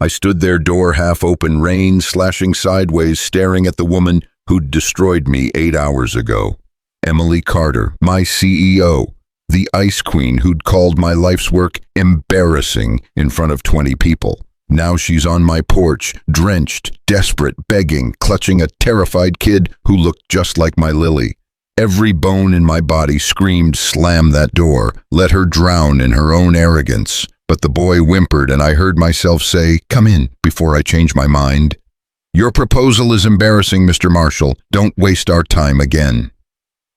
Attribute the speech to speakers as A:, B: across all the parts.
A: I stood there, door half open, rain slashing sideways, staring at the woman who'd destroyed me 8 hours ago. Emily Carter, my CEO, the ice queen who'd called my life's work embarrassing in front of 20 people. Now she's on my porch, drenched, desperate, begging, clutching a terrified kid who looked just like my Lily. Every bone in my body screamed, slam that door, let her drown in her own arrogance. But the boy whimpered and I heard myself say, "Come in," before I change my mind. "Your proposal is embarrassing, Mr. Marshall. Don't waste our time again."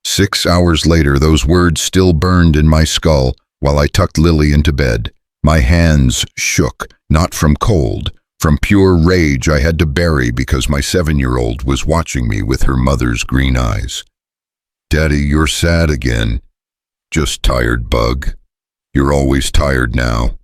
A: 6 hours later, those words still burned in my skull while I tucked Lily into bed. My hands shook, not from cold, from pure rage I had to bury because my 7-year-old was watching me with her mother's green eyes. "Daddy, you're sad again." "Just tired, bug. You're always tired now."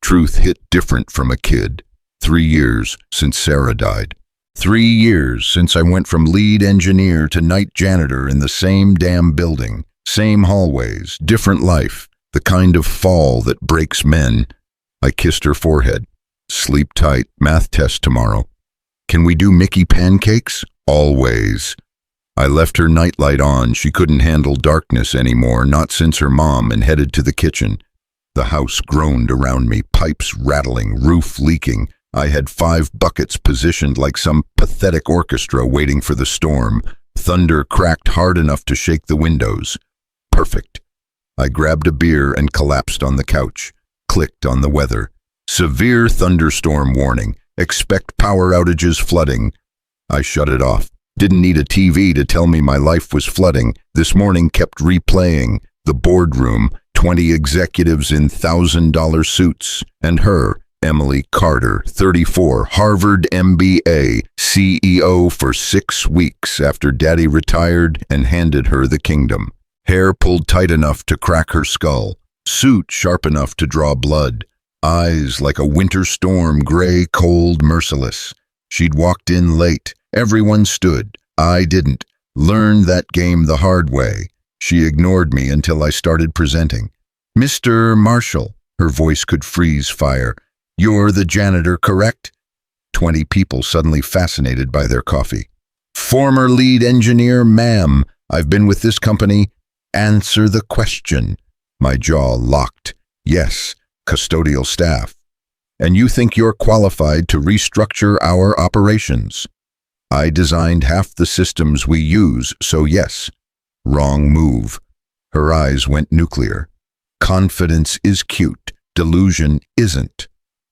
A: Truth hit different from a kid. 3 years since Sarah died. 3 years since I went from lead engineer to night janitor in the same damn building, same hallways, different life, the kind of fall that breaks men. I kissed her forehead. "Sleep tight, math test tomorrow." "Can we do Mickey pancakes?" "Always." I left her nightlight on. She couldn't handle darkness anymore, not since her mom, and headed to the kitchen. The house groaned around me, pipes rattling, roof leaking. I had 5 buckets positioned like some pathetic orchestra waiting for the storm. Thunder cracked hard enough to shake the windows. Perfect. I grabbed a beer and collapsed on the couch. Clicked on the weather. Severe thunderstorm warning. Expect power outages, flooding. I shut it off. Didn't need a TV to tell me my life was flooding. This morning kept replaying. The boardroom, 20 executives in $1,000 suits, and her, Emily Carter, 34, Harvard MBA, CEO for 6 weeks after Daddy retired and handed her the kingdom. Hair pulled tight enough to crack her skull, suit sharp enough to draw blood, eyes like a winter storm, gray, cold, merciless. She'd walked in late. Everyone stood. I didn't. Learned that game the hard way. She ignored me until I started presenting. "Mr. Marshall," her voice could freeze fire. "You're the janitor, correct?" 20 people suddenly fascinated by their coffee. "Former lead engineer, ma'am. I've been with this company." "Answer the question." My jaw locked. "Yes, custodial staff." "And you think you're qualified to restructure our operations?" "I designed half the systems we use, so yes." Wrong move. Her eyes went nuclear. "Confidence is cute. Delusion isn't."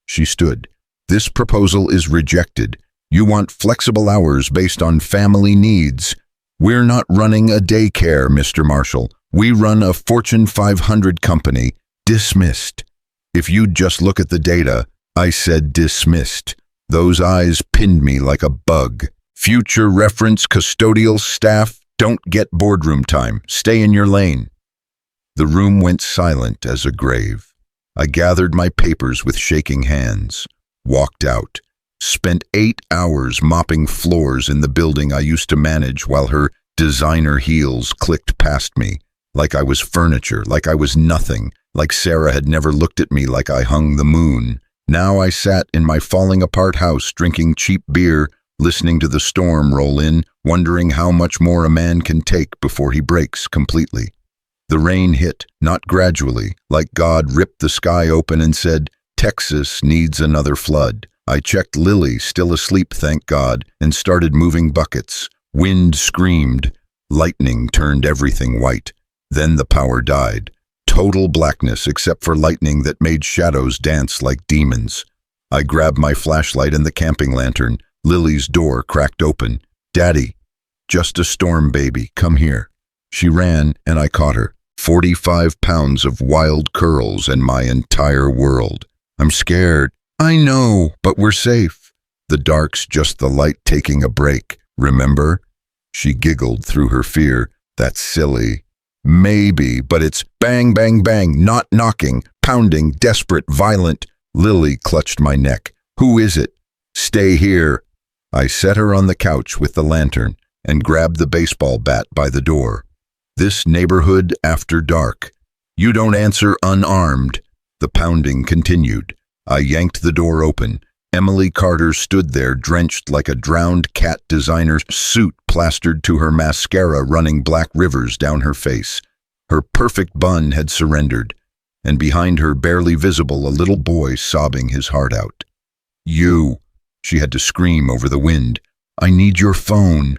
A: She stood. "This proposal is rejected. You want flexible hours based on family needs. We're not running a daycare, Mr. Marshall. We run a Fortune 500 company. Dismissed." "If you'd just look at the data," I said, dismissed. Those eyes pinned me like a bug. "Future reference custodial staff, don't get boardroom time. Stay in your lane." The room went silent as a grave. I gathered my papers with shaking hands, walked out, spent 8 hours mopping floors in the building I used to manage while her designer heels clicked past me, like I was furniture, like I was nothing, like Sarah had never looked at me like I hung the moon. Now I sat in my falling apart house drinking cheap beer, listening to the storm roll in, wondering how much more a man can take before he breaks completely. The rain hit, not gradually, like God ripped the sky open and said, "Texas needs another flood." I checked Lily, still asleep, thank God, and started moving buckets. Wind screamed. Lightning turned everything white. Then the power died. Total blackness except for lightning that made shadows dance like demons. I grabbed my flashlight and the camping lantern. Lily's door cracked open. "Daddy." "Just a storm, baby. Come here." She ran, and I caught her. 45 pounds of wild curls and my entire world. "I'm scared." "I know, but we're safe." "The dark's just the light taking a break, remember?" She giggled through her fear. "That's silly." "Maybe, but it's bang, bang, bang, not knocking, pounding, desperate, violent." Lily clutched my neck. "Who is it?" "Stay here." I set her on the couch with the lantern and grabbed the baseball bat by the door. "This neighborhood after dark. You don't answer unarmed." The pounding continued. I yanked the door open. Emily Carter stood there drenched like a drowned cat, designer suit plastered to her, mascara running black rivers down her face. Her perfect bun had surrendered, and behind her, barely visible, a little boy sobbing his heart out. "You," she had to scream over the wind. "I need your phone."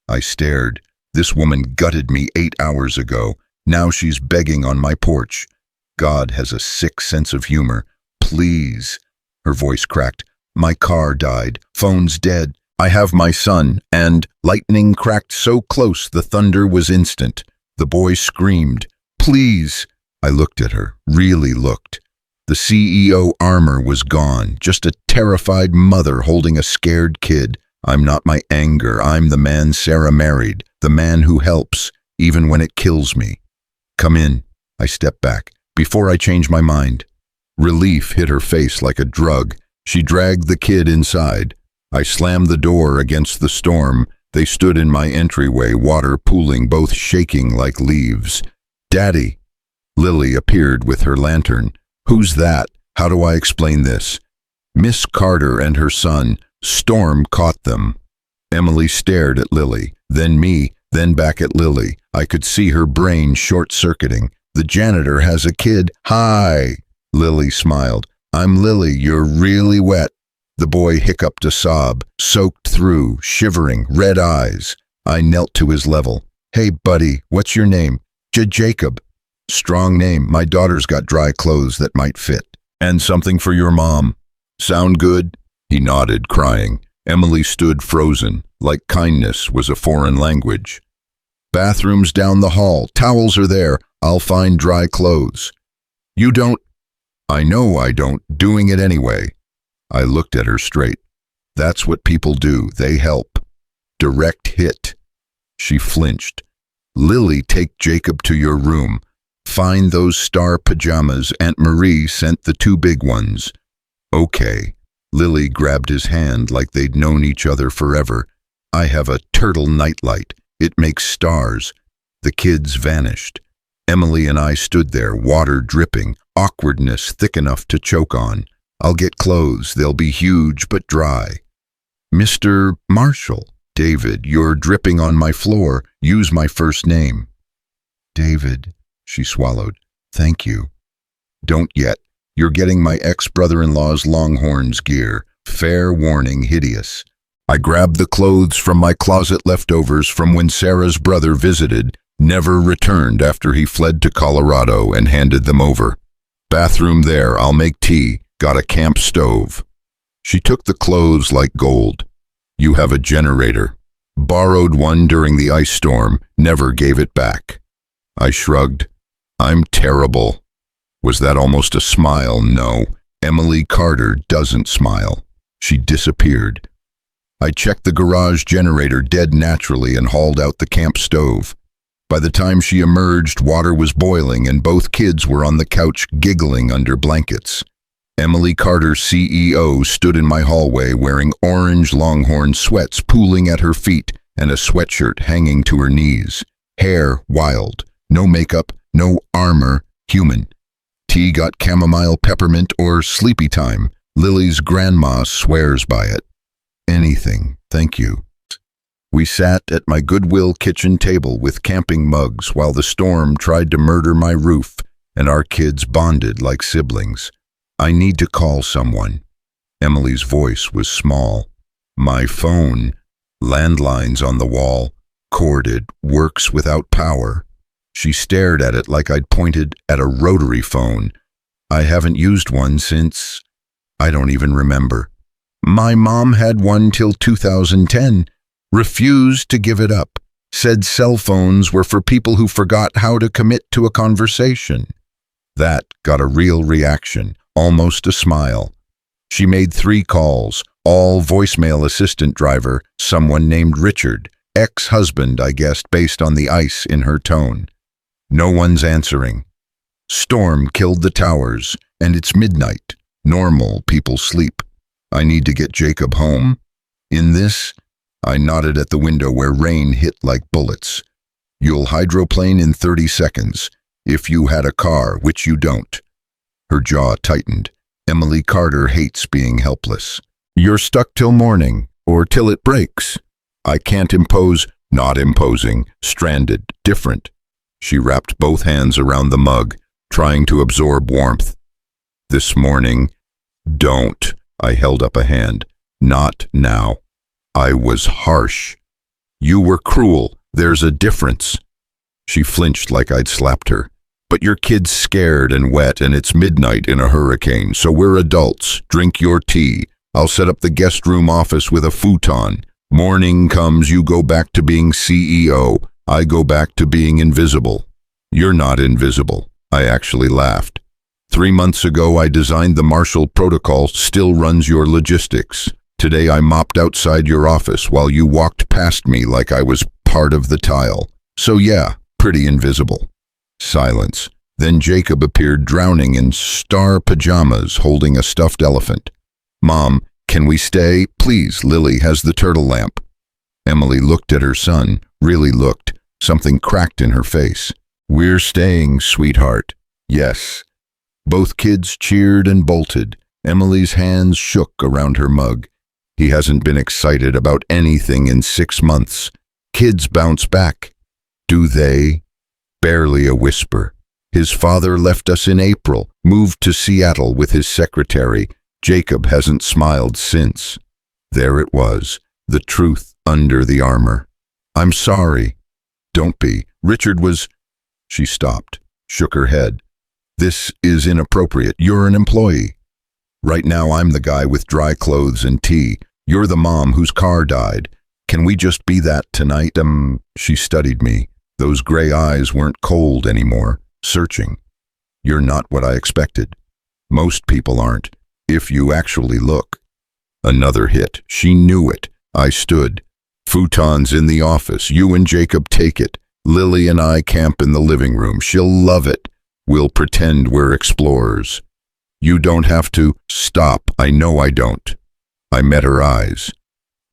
A: I stared. This woman gutted me 8 hours ago. Now she's begging on my porch. God has a sick sense of humor. "Please." Her voice cracked. "My car died. Phone's dead. I have my son." And lightning cracked so close the thunder was instant. The boy screamed, "Please." I looked at her, really looked. The CEO armor was gone, just a terrified mother holding a scared kid. I'm not my anger. I'm the man Sarah married, the man who helps, even when it kills me. "Come in." I stepped back, before I change my mind. Relief hit her face like a drug. She dragged the kid inside. I slammed the door against the storm. They stood in my entryway, water pooling, both shaking like leaves. "Daddy." Lily appeared with her lantern. "Who's that? How do I explain this?" Miss Carter and her son. Storm caught them. Emily stared at Lily, then me, then back at Lily. I could see her brain short-circuiting. "The janitor has a kid." "Hi." Lily smiled. "I'm Lily. You're really wet." The boy hiccuped a sob, soaked through, shivering, red eyes. I knelt to his level. "Hey, buddy, what's your name?" Jacob." "Strong name. My daughter's got dry clothes that might fit. And something for your mom. Sound good?" He nodded, crying. Emily stood frozen, like kindness was a foreign language. "Bathroom's down the hall. Towels are there. I'll find dry clothes." "You don't." "I know I don't. Doing it anyway." I looked at her straight. "That's what people do. They help." Direct hit. She flinched. "Lily, take Jacob to your room. Find those star pajamas. Aunt Marie sent the 2 big ones." "Okay." Lily grabbed his hand like they'd known each other forever. "I have a turtle nightlight. It makes stars." The kids vanished. Emily and I stood there, water dripping, awkwardness thick enough to choke on. "I'll get clothes. They'll be huge but dry." "Mr. Marshall." "David, you're dripping on my floor. Use my first name." "David," she swallowed. "Thank you." "Don't yet. You're getting my ex-brother-in-law's Longhorns gear. Fair warning, hideous." I grabbed the clothes from my closet, leftovers from when Sarah's brother visited, never returned after he fled to Colorado, and handed them over. "Bathroom there. I'll make tea. Got a camp stove." She took the clothes like gold. "You have a generator." "Borrowed one during the ice storm. Never gave it back." I shrugged. "I'm terrible." Was that almost a smile? No. Emily Carter doesn't smile. She disappeared. I checked the garage generator dead naturally and hauled out the camp stove. By the time she emerged, water was boiling and both kids were on the couch giggling under blankets. Emily Carter, CEO, stood in my hallway wearing orange Longhorn sweats pooling at her feet and a sweatshirt hanging to her knees. Hair wild. No makeup, no armor, human. Tea got chamomile, peppermint, or sleepy time. Lily's grandma swears by it. "Anything, thank you." We sat at my Goodwill kitchen table with camping mugs while the storm tried to murder my roof, and our kids bonded like siblings. "I need to call someone." Emily's voice was small. "My phone." Landlines on the wall. Corded, works without power. She stared at it like I'd pointed at a rotary phone. "I haven't used one since…" I don't even remember. "My mom had one till 2010. Refused to give it up. Said cell phones were for people who forgot how to commit to a conversation." That got a real reaction, almost a smile. She made 3 calls, all voicemail assistant driver, someone named Richard, ex-husband, I guessed, based on the ice in her tone. No one's answering. Storm killed the towers, and it's midnight. Normal people sleep. I need to get Jacob home. In this, I nodded at the window where rain hit like bullets. "You'll hydroplane in 30 seconds, if you had a car, which you don't." Her jaw tightened. Emily Carter hates being helpless. You're stuck till morning, or till it breaks. I can't impose, not imposing, stranded, different. She wrapped both hands around the mug, trying to absorb warmth. This morning, don't. I held up a hand. Not now. I was harsh. You were cruel. There's a difference. She flinched like I'd slapped her. But your kid's scared and wet, and it's midnight in a hurricane, so we're adults. Drink your tea. I'll set up the guest room office with a futon. Morning comes, you go back to being CEO. I go back to being invisible. You're not invisible. I actually laughed. 3 months ago, I designed the Marshall Protocol, still runs your logistics. Today, I mopped outside your office while you walked past me like I was part of the tile. So yeah, pretty invisible. Silence. Then Jacob appeared drowning in star pajamas holding a stuffed elephant. Mom, can we stay? Please, Lily has the turtle lamp. Emily looked at her son, really looked. Something cracked in her face. We're staying, sweetheart. Yes. Both kids cheered and bolted. Emily's hands shook around her mug. He hasn't been excited about anything in 6 months. Kids bounce back. Do they? Barely a whisper. His father left us in April, moved to Seattle with his secretary. Jacob hasn't smiled since. There it was, the truth under the armor. I'm sorry. Don't be. Richard was... She stopped, shook her head. This is inappropriate. You're an employee. Right now I'm the guy with dry clothes and tea. You're the mom whose car died. Can we just be that tonight? She studied me. Those gray eyes weren't cold anymore, searching. You're not what I expected. Most people aren't, if you actually look. Another hit. She knew it. I stood. Futon's in the office. You and Jacob take it. Lily and I camp in the living room. She'll love it. We'll pretend we're explorers. You don't have to. Stop. I know I don't. I met her eyes.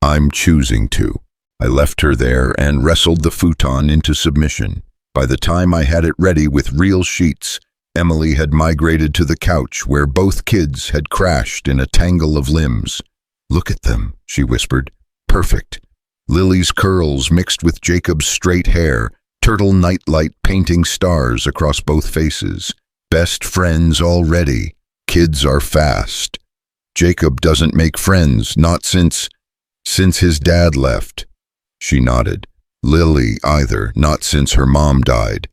A: I'm choosing to. I left her there and wrestled the futon into submission. By the time I had it ready with real sheets, Emily had migrated to the couch where both kids had crashed in a tangle of limbs. Look at them, she whispered. Perfect. Lily's curls mixed with Jacob's straight hair, turtle nightlight painting stars across both faces. Best friends already. Kids are fast. Jacob doesn't make friends, not since his dad left. She nodded. Lily either, not since her mom died.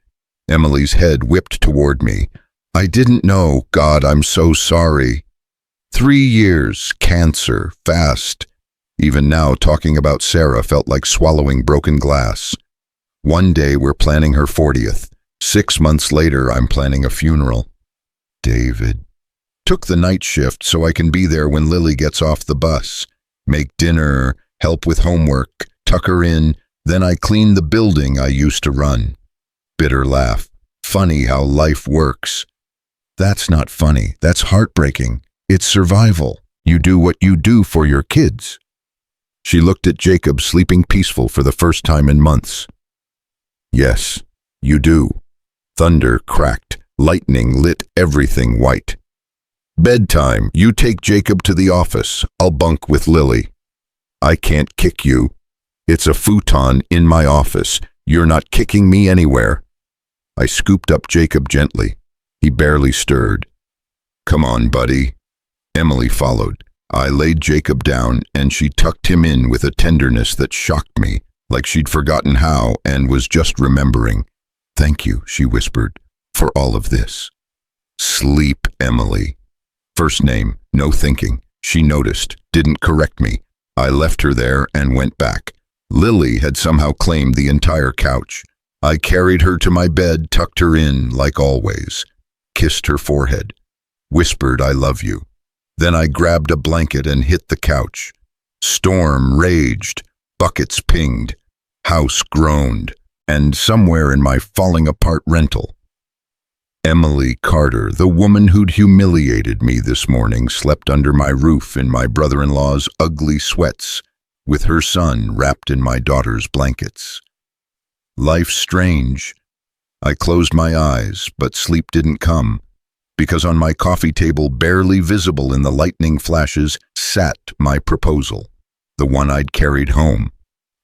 A: Emily's head whipped toward me. I didn't know. God, I'm so sorry. 3 years, cancer, fast. Even now, talking about Sarah felt like swallowing broken glass. One day we're planning her 40th. 6 months later, I'm planning a funeral. David. Took the night shift so I can be there when Lily gets off the bus. Make dinner, help with homework, tuck her in, then I clean the building I used to run. Bitter laugh. Funny how life works. That's not funny. That's heartbreaking. It's survival. You do what you do for your kids. She looked at Jacob sleeping peaceful for the first time in months. Yes, you do. Thunder cracked. Lightning lit everything white. Bedtime. You take Jacob to the office. I'll bunk with Lily. I can't kick you. It's a futon in my office. You're not kicking me anywhere. I scooped up Jacob gently. He barely stirred. Come on, buddy. Emily followed. I laid Jacob down, and she tucked him in with a tenderness that shocked me, like she'd forgotten how and was just remembering. Thank you, she whispered, for all of this. Sleep, Emily. First name, no thinking. She noticed, didn't correct me. I left her there and went back. Lily had somehow claimed the entire couch. I carried her to my bed, tucked her in, like always, kissed her forehead, whispered, I love you. Then I grabbed a blanket and hit the couch. Storm raged, buckets pinged, house groaned, and somewhere in my falling apart rental, Emily Carter, the woman who'd humiliated me this morning, slept under my roof in my brother-in-law's ugly sweats, with her son wrapped in my daughter's blankets. Life's strange. I closed my eyes, but sleep didn't come, because on my coffee table, barely visible in the lightning flashes, sat my proposal, the one I'd carried home.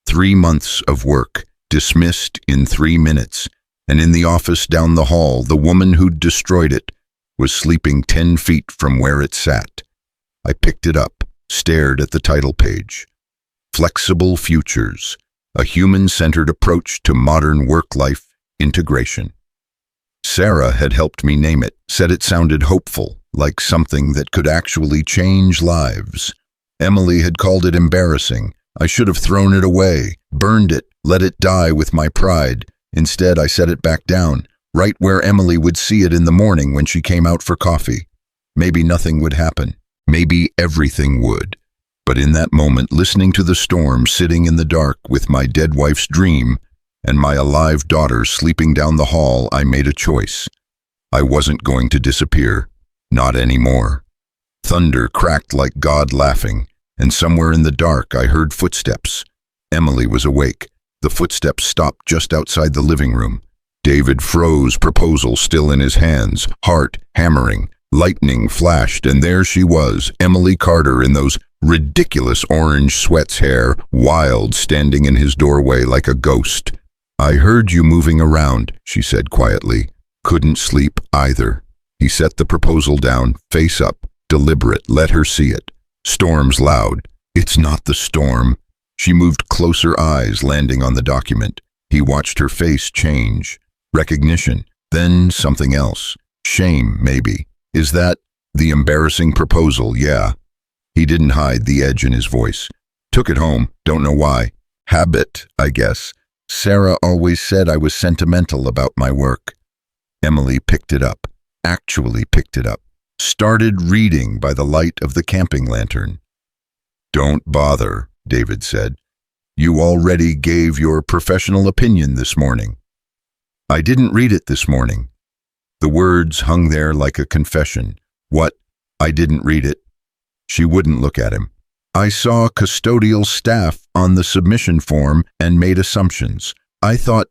A: 3 months of work, dismissed in 3 minutes, and in the office down the hall, the woman who'd destroyed it was sleeping 10 feet from where it sat. I picked it up, stared at the title page. Flexible Futures, a human-centered approach to modern work-life integration. Sarah had helped me name it, said it sounded hopeful, like something that could actually change lives. Emily had called it embarrassing. I should have thrown it away, burned it, let it die with my pride. Instead, I set it back down, right where Emily would see it in the morning when she came out for coffee. Maybe nothing would happen. Maybe everything would. But in that moment, listening to the storm, sitting in the dark with my dead wife's dream and my alive daughter sleeping down the hall, I made a choice. I wasn't going to disappear. Not anymore. Thunder cracked like God laughing, and somewhere in the dark I heard footsteps. Emily was awake. The footsteps stopped just outside the living room. David froze, proposal still in his hands, heart hammering. Lightning flashed, and there she was, Emily Carter, in those ridiculous orange sweats, hair, wild, standing in his doorway like a ghost. "I heard you moving around," she said quietly. "Couldn't sleep either." He set the proposal down, face up, deliberate, let her see it. Storm's loud. "It's not the storm." She moved closer, eyes landing on the document. He watched her face change. Recognition, then something else. Shame, maybe. "Is that the embarrassing proposal?" "Yeah." He didn't hide the edge in his voice. "Took it home, don't know why. Habit, I guess. Sarah always said I was sentimental about my work." Emily picked it up, actually picked it up, started reading by the light of the camping lantern. "Don't bother," David said. "You already gave your professional opinion this morning." "I didn't read it this morning." The words hung there like a confession. "What? I didn't read it." She wouldn't look at him. "I saw custodial staff on the submission form and made assumptions. I thought—"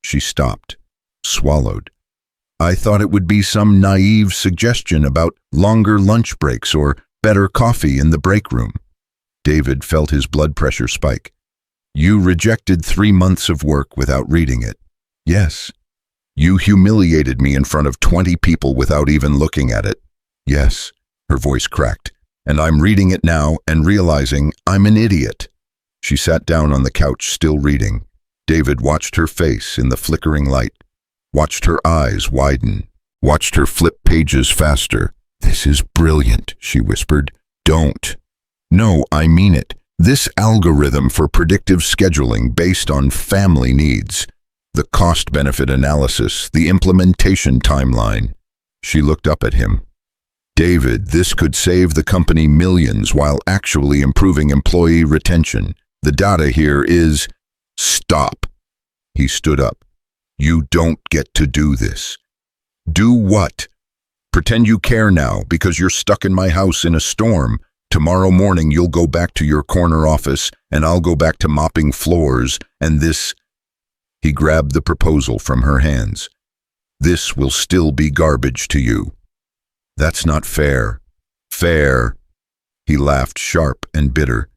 A: She stopped, swallowed. "I thought it would be some naive suggestion about longer lunch breaks or better coffee in the break room." David felt his blood pressure spike. "You rejected 3 months of work without reading it." "Yes." "You humiliated me in front of 20 people without even looking at it." "Yes." Her voice cracked. "And I'm reading it now and realizing I'm an idiot." She sat down on the couch, still reading. David watched her face in the flickering light, watched her eyes widen, watched her flip pages faster. "This is brilliant," she whispered. "Don't." "No, I mean it. This algorithm for predictive scheduling based on family needs. The cost-benefit analysis, the implementation timeline." She looked up at him. "David, this could save the company millions while actually improving employee retention. The data here is—" "Stop." He stood up. "You don't get to do this." "Do what?" "Pretend you care now because you're stuck in my house in a storm. Tomorrow morning you'll go back to your corner office and I'll go back to mopping floors, and this—" He grabbed the proposal from her hands. "This will still be garbage to you." "That's not fair." "Fair." He laughed, sharp and bitter.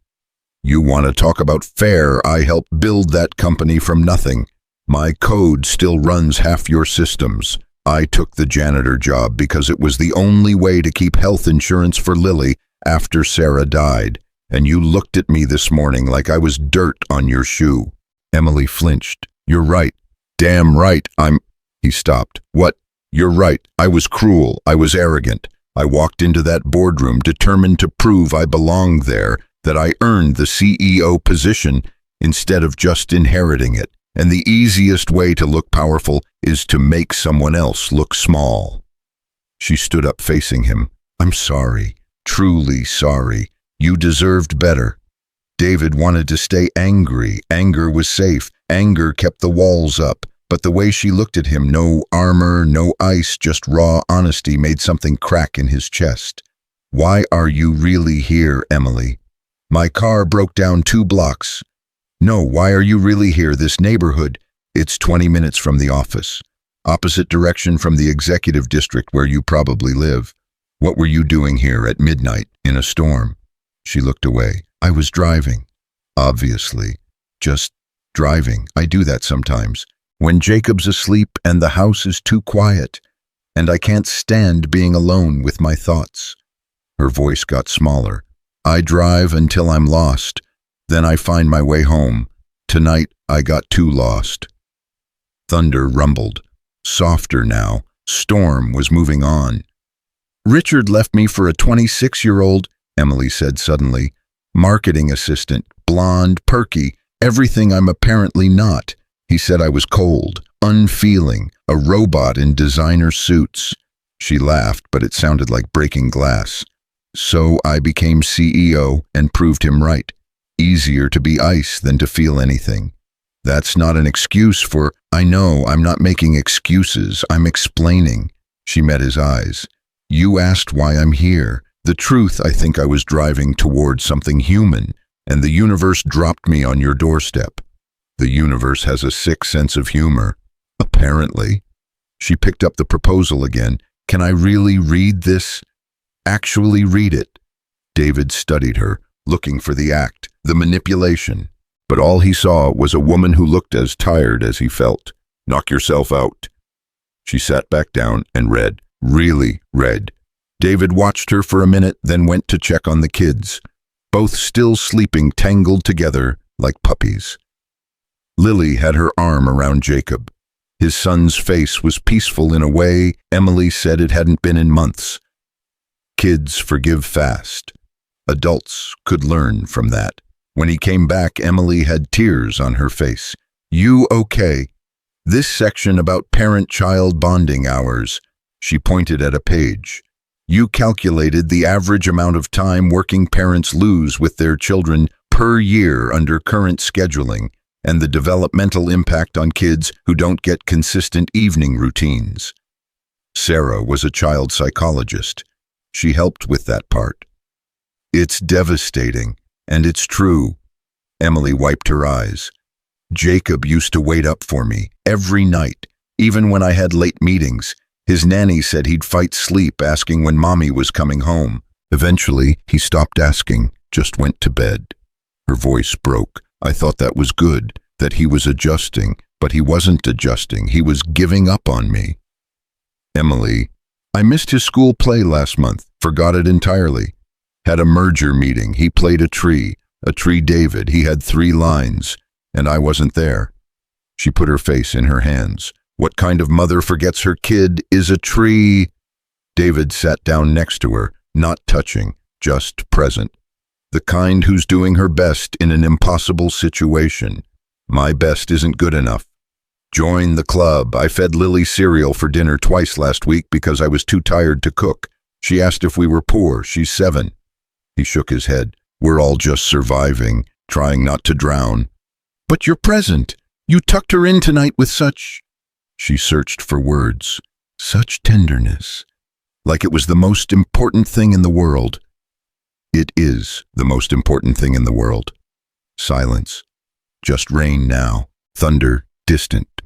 A: "You want to talk about fair? I helped build that company from nothing. My code still runs half your systems. I took the janitor job because it was the only way to keep health insurance for Lily after Sarah died. And you looked at me this morning like I was dirt on your shoe." Emily flinched. "You're right. Damn right. He stopped. "What? You're right. I was cruel. I was arrogant. I walked into that boardroom determined to prove I belonged there, that I earned the CEO position instead of just inheriting it. And the easiest way to look powerful is to make someone else look small." She stood up facing him. "I'm sorry. Truly sorry. You deserved better." David wanted to stay angry. Anger was safe. Anger kept the walls up. But the way she looked at him, no armor, no ice, just raw honesty, made something crack in his chest. "Why are you really here, Emily?" "My car broke down 2 blocks. "No, why are you really here? This neighborhood?" "It's 20 minutes from the office. Opposite direction from the executive district where you probably live. What were you doing here at midnight in a storm?" She looked away. I was driving. Obviously. Just driving. I do that sometimes. When Jacob's asleep and the house is too quiet, and I can't stand being alone with my thoughts. Her voice got smaller. I drive until I'm lost. Then I find my way home. Tonight, I got too lost. Thunder rumbled. Softer now. Storm was moving on. Richard left me for a 26-year-old, Emily said suddenly. Marketing assistant, blonde, perky, everything I'm apparently not. He said I was cold, unfeeling, a robot in designer suits. She laughed, but it sounded like breaking glass. So I became CEO and proved him right. Easier to be ice than to feel anything. That's not an excuse for, I know, I'm not making excuses, I'm explaining. She met his eyes. You asked why I'm here. The truth, I think I was driving toward something human, and the universe dropped me on your doorstep. The universe has a sick sense of humor. Apparently. She picked up the proposal again. Can I really read this? Actually read it. David studied her, looking for the act, the manipulation. But all he saw was a woman who looked as tired as he felt. Knock yourself out. She sat back down and read. Really read. David watched her for a minute, then went to check on the kids. Both still sleeping, tangled together like puppies. Lily had her arm around Jacob. His son's face was peaceful in a way Emily said it hadn't been in months. Kids forgive fast. Adults could learn from that. When he came back, Emily had tears on her face. You okay? This section about parent-child bonding hours. She pointed at a page. You calculated the average amount of time working parents lose with their children per year under current scheduling, and the developmental impact on kids who don't get consistent evening routines. Sarah was a child psychologist. She helped with that part. It's devastating, and it's true. Emily wiped her eyes. Jacob used to wait up for me every night, even when I had late meetings. His nanny said he'd fight sleep asking when mommy was coming home. Eventually, he stopped asking, just went to bed. Her voice broke. I thought that was good, that he was adjusting, but he wasn't adjusting. He was giving up on me. Emily, I missed his school play last month, forgot it entirely. Had a merger meeting. He played a tree David. He had 3 lines, and I wasn't there. She put her face in her hands. What kind of mother forgets her kid is a tree? David sat down next to her, not touching, just present. The kind who's doing her best in an impossible situation. My best isn't good enough. Join the club. I fed Lily cereal for dinner twice last week because I was too tired to cook. She asked if we were poor. She's 7. He shook his head. We're all just surviving, trying not to drown. But you're present. You tucked her in tonight with such... She searched for words. Such tenderness. Like it was the most important thing in the world. It is the most important thing in the world. Silence. Just rain now. Thunder, distant.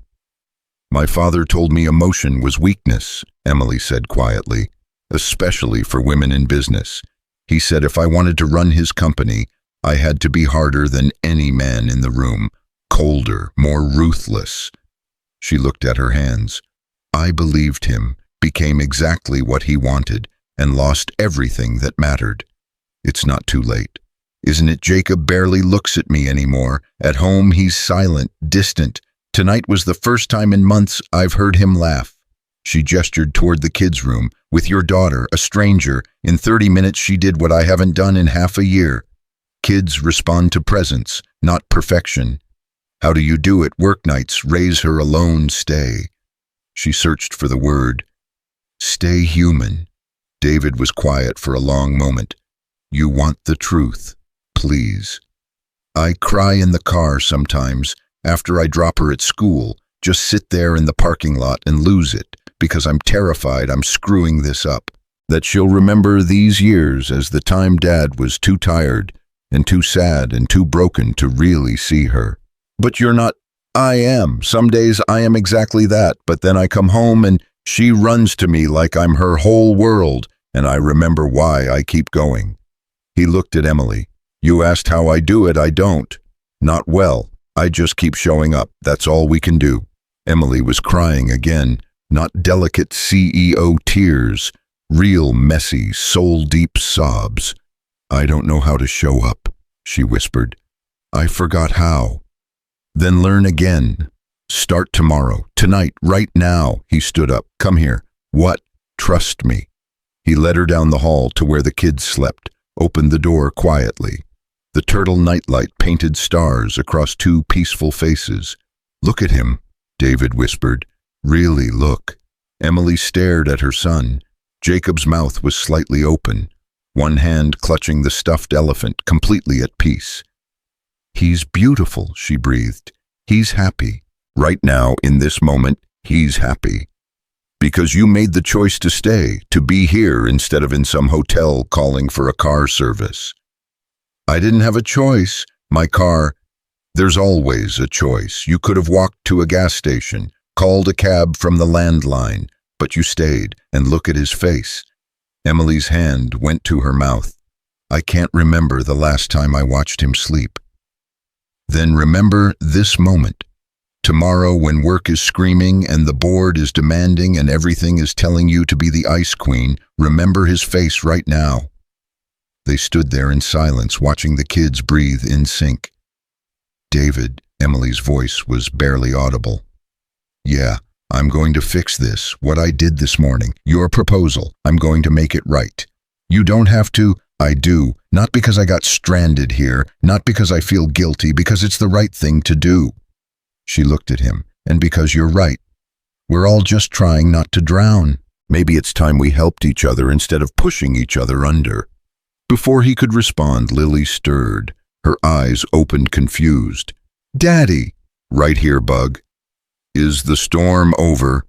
A: My father told me emotion was weakness, Emily said quietly, especially for women in business. He said if I wanted to run his company, I had to be harder than any man in the room, colder, more ruthless. She looked at her hands. I believed him, became exactly what he wanted, and lost everything that mattered. It's not too late. Isn't it? Jacob barely looks at me anymore. At home, he's silent, distant. Tonight was the first time in months I've heard him laugh. She gestured toward the kids' room. With your daughter, a stranger. In 30 minutes, she did what I haven't done in half a year. Kids respond to presence, not perfection. How do you do it? Work nights, raise her alone, stay. She searched for the word. Stay human. David was quiet for a long moment. You want the truth, please. I cry in the car sometimes, after I drop her at school, just sit there in the parking lot and lose it, because I'm terrified I'm screwing this up, that she'll remember these years as the time Dad was too tired and too sad and too broken to really see her. But you're not. I am. Some days I am exactly that, but then I come home and she runs to me like I'm her whole world, and I remember why I keep going. He looked at Emily. You asked how I do it, I don't. Not well. I just keep showing up. That's all we can do. Emily was crying again, not delicate CEO tears, real messy, soul-deep sobs. I don't know how to show up, she whispered. I forgot how. Then learn again. Start tomorrow, tonight, right now. He stood up. Come here. What? Trust me. He led her down the hall to where the kids slept, opened the door quietly. The turtle nightlight painted stars across two peaceful faces. Look at him, David whispered. Really, look. Emily stared at her son. Jacob's mouth was slightly open, one hand clutching the stuffed elephant, completely at peace. He's beautiful, she breathed. He's happy. Right now, in this moment, he's happy. Because you made the choice to stay, to be here instead of in some hotel calling for a car service. I didn't have a choice. My car. There's always a choice. You could have walked to a gas station, called a cab from the landline, but you stayed, and look at his face. Emily's hand went to her mouth. I can't remember the last time I watched him sleep. Then remember this moment. Tomorrow, when work is screaming and the board is demanding and everything is telling you to be the ice queen, remember his face right now. They stood there in silence, watching the kids breathe in sync. David, Emily's voice was barely audible. Yeah, I'm going to fix this, what I did this morning, your proposal. I'm going to make it right. You don't have to. I do, not because I got stranded here, not because I feel guilty, because it's the right thing to do. She looked at him, and because you're right. We're all just trying not to drown. Maybe it's time we helped each other instead of pushing each other under. Before he could respond, Lily stirred. Her eyes opened confused. Daddy! Right here, Bug. Is the storm over?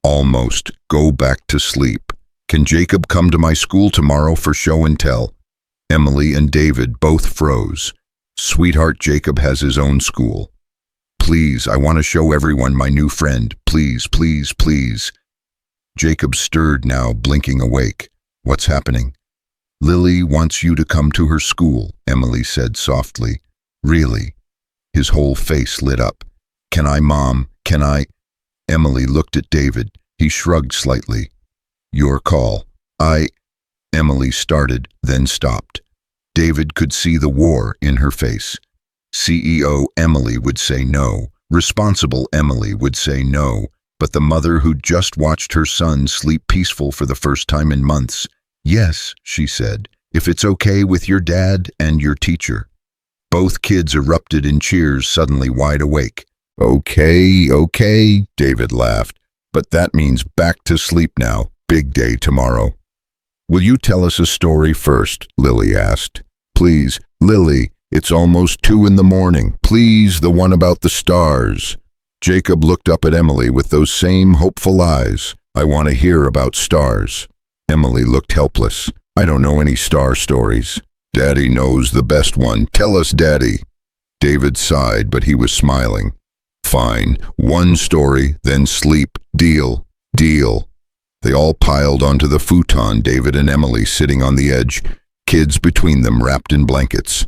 A: Almost. Go back to sleep. Can Jacob come to my school tomorrow for show and tell? Emily and David both froze. Sweetheart, Jacob has his own school. Please, I want to show everyone my new friend. Please, please, please. Jacob stirred now, blinking awake. What's happening? Lily wants you to come to her school, Emily said softly. Really? His whole face lit up. Can I, Mom? Can I? Emily looked at David. He shrugged slightly. Your call. Emily started, then stopped. David could see the war in her face. CEO Emily would say no. Responsible Emily would say no. But the mother who'd just watched her son sleep peaceful for the first time in months. Yes, she said, if it's okay with your dad and your teacher. Both kids erupted in cheers, suddenly wide awake. Okay, David laughed. But that means back to sleep now. Big day tomorrow. Will you tell us a story first? Lily asked. Please, Lily, it's almost 2 a.m. Please, the one about the stars. Jacob looked up at Emily with those same hopeful eyes. I want to hear about stars. Emily looked helpless. I don't know any star stories. Daddy knows the best one. Tell us, Daddy. David sighed, but he was smiling. Fine, one story, then sleep. Deal. They all piled onto the futon, David and Emily sitting on the edge, kids between them wrapped in blankets.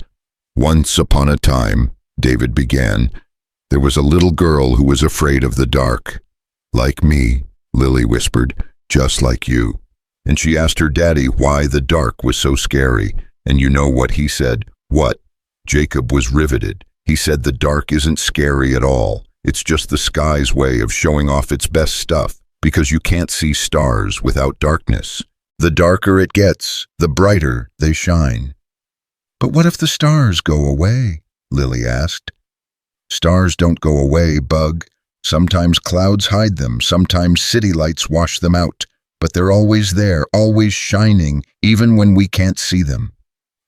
A: Once upon a time, David began, there was a little girl who was afraid of the dark. Like me, Lily whispered, just like you. And she asked her daddy why the dark was so scary. And you know what he said? What? Jacob was riveted. He said the dark isn't scary at all. It's just the sky's way of showing off its best stuff, because you can't see stars without darkness. The darker it gets, the brighter they shine. But what if the stars go away? Lily asked. Stars don't go away, Bug. Sometimes clouds hide them, sometimes city lights wash them out. But they're always there, always shining, even when we can't see them.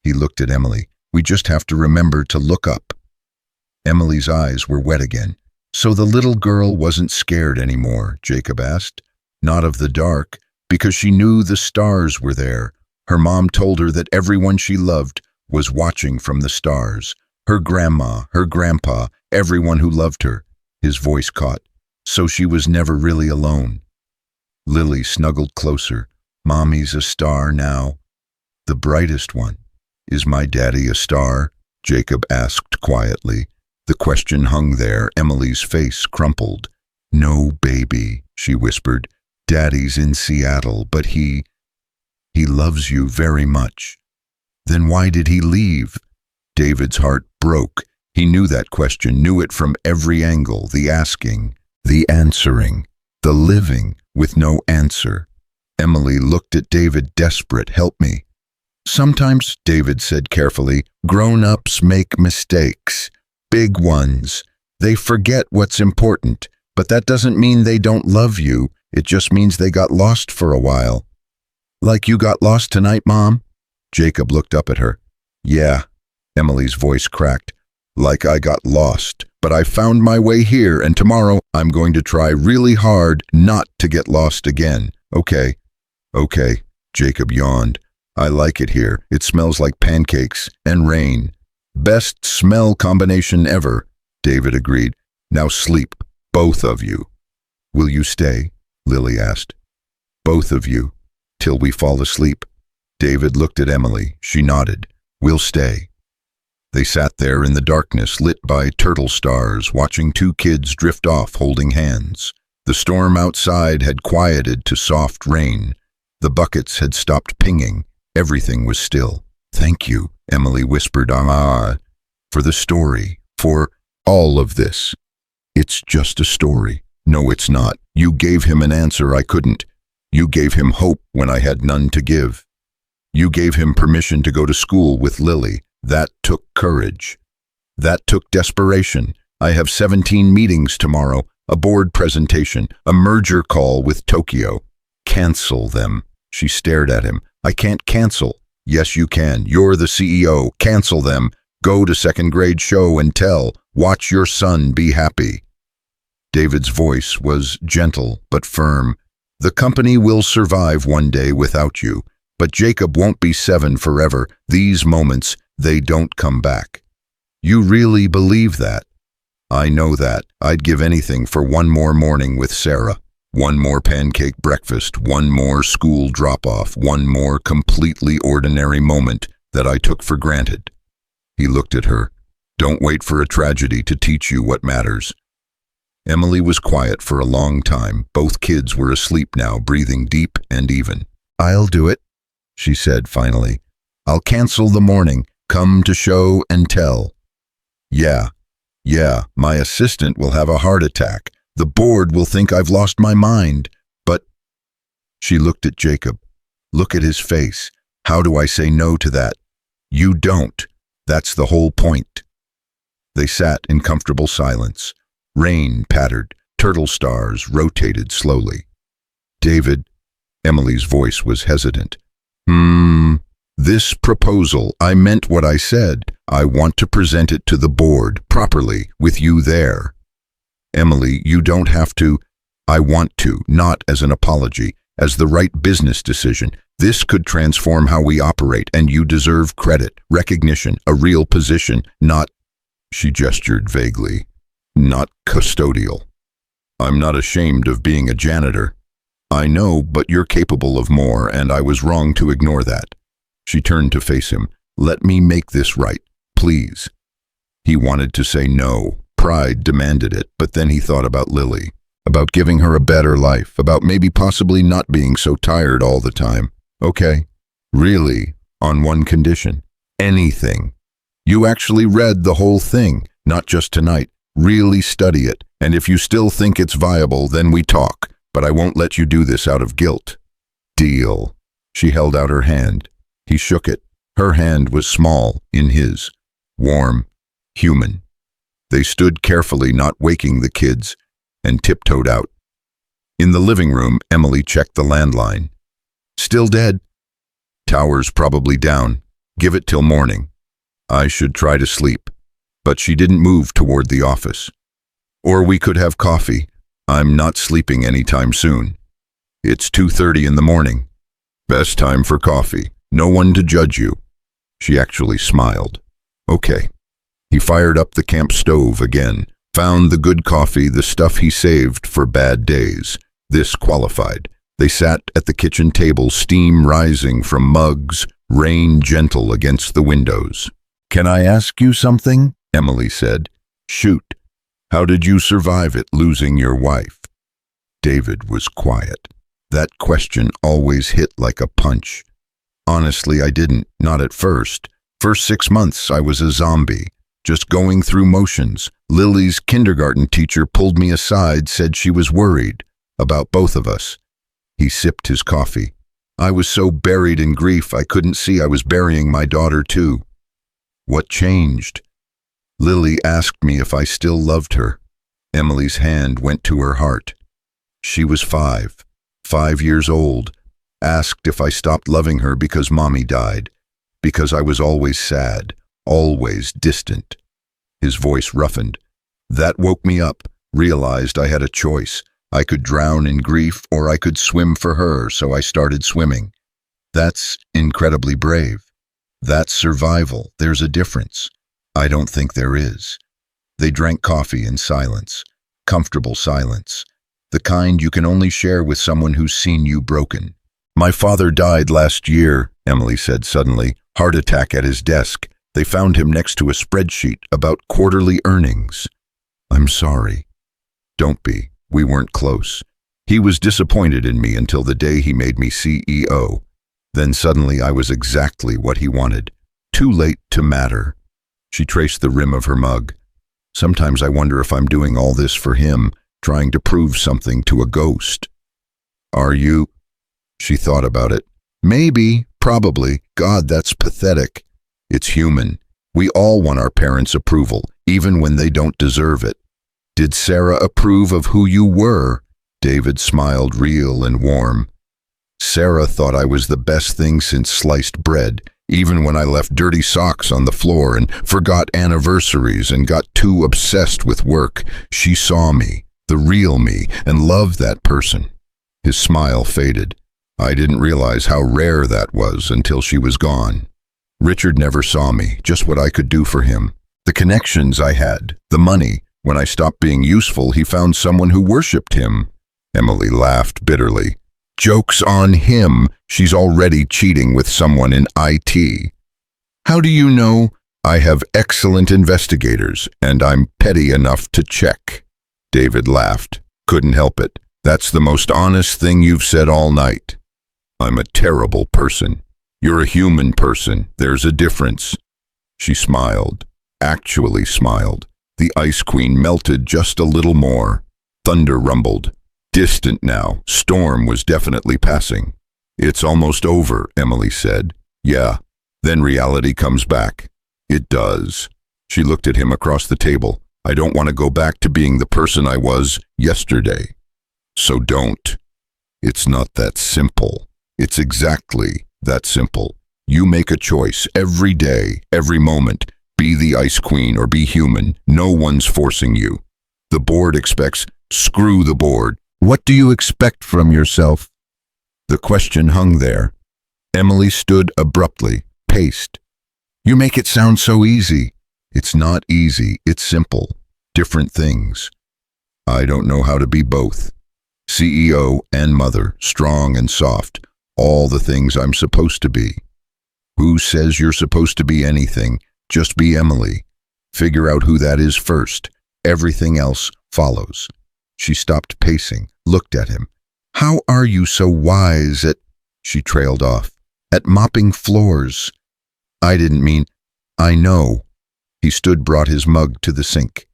A: He looked at Emily. We just have to remember to look up. Emily's eyes were wet again. So the little girl wasn't scared anymore, Jacob asked. Not of the dark, because she knew the stars were there. Her mom told her that everyone she loved was watching from the stars. Her grandma, her grandpa, everyone who loved her. His voice caught. So she was never really alone. Lily snuggled closer. Mommy's a star now. The brightest one. Is my daddy a star? Jacob asked quietly. The question hung there. Emily's face crumpled. No, baby, she whispered. Daddy's in Seattle, but he loves you very much. Then why did he leave? David's heart broke. He knew that question, knew it from every angle, the asking, the answering, the living with no answer. Emily looked at David, desperate. Help me. Sometimes, David said carefully, grown-ups make mistakes. Big ones. They forget what's important, but that doesn't mean they don't love you. It just means they got lost for a while. Like you got lost tonight, Mom? Jacob looked up at her. Yeah, Emily's voice cracked. Like I got lost, but I found my way here, and tomorrow I'm going to try really hard not to get lost again. Okay, Jacob yawned. I like it here. It smells like pancakes and rain. Best smell combination ever, David agreed. Now sleep, both of you. Will you stay? Lily asked. Both of you, till we fall asleep. David looked at Emily. She nodded. We'll stay. They sat there in the darkness, lit by turtle stars, watching two kids drift off holding hands. The storm outside had quieted to soft rain. The buckets had stopped pinging. Everything was still. Thank you, Emily whispered, for the story, for all of this. It's just a story. No, it's not. You gave him an answer I couldn't. You gave him hope when I had none to give. You gave him permission to go to school with Lily. That took courage. That took desperation. I have 17 meetings tomorrow, a board presentation, a merger call with Tokyo. Cancel them. She stared at him. I can't cancel. Yes, you can. You're the CEO. Cancel them. Go to second grade show and tell. Watch your son be happy. David's voice was gentle but firm. The company will survive one day without you, but Jacob won't be 7 forever. These moments, they don't come back. You really believe that? I know that. I'd give anything for one more morning with Sarah. One more pancake breakfast, one more school drop-off, one more completely ordinary moment that I took for granted. He looked at her. Don't wait for a tragedy to teach you what matters. Emily was quiet for a long time. Both kids were asleep now, breathing deep and even. I'll do it, she said finally. I'll cancel the morning. Come to show and tell. Yeah, my assistant will have a heart attack. The board will think I've lost my mind. But she looked at Jacob. Look at his face. How do I say no to that? You don't. That's the whole point. They sat in comfortable silence. Rain pattered. Turtle stars rotated slowly. David, Emily's voice was hesitant. This proposal, I meant what I said. I want to present it to the board, properly, with you there. Emily, you don't have to. I want to, not as an apology, as the right business decision. This could transform how we operate, and you deserve credit, recognition, a real position, not, she gestured vaguely, not custodial. I'm not ashamed of being a janitor. I know, but you're capable of more, and I was wrong to ignore that. She turned to face him. Let me make this right, please. He wanted to say no. Pride demanded it, but then he thought about Lily, about giving her a better life, about maybe possibly not being so tired all the time. Okay, really, on one condition. Anything. You actually read the whole thing, not just tonight. Really study it, and if you still think it's viable, then we talk, but I won't let you do this out of guilt. Deal. She held out her hand. He shook it. Her hand was small in his, warm, human. They stood carefully, not waking the kids, and tiptoed out. In the living room, Emily checked the landline. Still dead. Tower's probably down. Give it till morning. I should try to sleep. But she didn't move toward the office. Or we could have coffee. I'm not sleeping anytime soon. It's 2:30 in the morning. Best time for coffee. No one to judge you. She actually smiled. Okay. He fired up the camp stove again, found the good coffee, the stuff he saved for bad days. This qualified. They sat at the kitchen table, steam rising from mugs, rain gentle against the windows. "Can I ask you something?" Emily said. "Shoot. How did you survive it, losing your wife?" David was quiet. That question always hit like a punch. Honestly, I didn't, not at first. First 6 months, I was a zombie, just going through motions. Lily's kindergarten teacher pulled me aside, said she was worried about both of us. He sipped his coffee. I was so buried in grief I couldn't see I was burying my daughter too. What changed? Lily asked me if I still loved her. Emily's hand went to her heart. She was 5 years old, asked if I stopped loving her because Mommy died, because I was always sad, always distant. His voice roughened. That woke me up, realized I had a choice. I could drown in grief or I could swim for her, so I started swimming. That's incredibly brave. That's survival. There's a difference. I don't think there is. They drank coffee in silence, comfortable silence, the kind you can only share with someone who's seen you broken. "My father died last year," Emily said suddenly. "Heart attack at his desk. They found him next to a spreadsheet about quarterly earnings." "I'm sorry." "Don't be. We weren't close. He was disappointed in me until the day he made me CEO. Then suddenly I was exactly what he wanted. Too late to matter." She traced the rim of her mug. "Sometimes I wonder if I'm doing all this for him, trying to prove something to a ghost." "Are you?" She thought about it. "Maybe, probably. God, that's pathetic." "It's human. We all want our parents' approval, even when they don't deserve it." "Did Sarah approve of who you were?" David smiled, real and warm. "Sarah thought I was the best thing since sliced bread, even when I left dirty socks on the floor and forgot anniversaries and got too obsessed with work. She saw me, the real me, and loved that person." His smile faded. I didn't realize how rare that was until she was gone. Richard never saw me, just what I could do for him. The connections I had, the money. When I stopped being useful, he found someone who worshipped him. Emily laughed bitterly. "Joke's on him. She's already cheating with someone in IT." "How do you know?" "I have excellent investigators, and I'm petty enough to check." David laughed. "Couldn't help it. That's the most honest thing you've said all night." "I'm a terrible person." "You're a human person. There's a difference." She smiled, actually smiled. The Ice Queen melted just a little more. Thunder rumbled. Distant now, storm was definitely passing. "It's almost over," Emily said. "Yeah, then reality comes back." "It does." She looked at him across the table. "I don't want to go back to being the person I was yesterday." "So don't." "It's not that simple." "It's exactly that simple. You make a choice every day, every moment. Be the Ice Queen or be human. No one's forcing you. The board expects, screw the board. What do you expect from yourself?" The question hung there. Emily stood abruptly, paced. "You make it sound so easy." "It's not easy, it's simple. Different things. I don't know how to be both. CEO and mother, strong and soft. All the things I'm supposed to be." "Who says you're supposed to be anything? Just be Emily. Figure out who that is first. Everything else follows." She stopped pacing, looked at him. "How are you so wise at—" She trailed off. "At mopping floors." "I didn't mean—" "I know." He stood, brought his mug to the sink.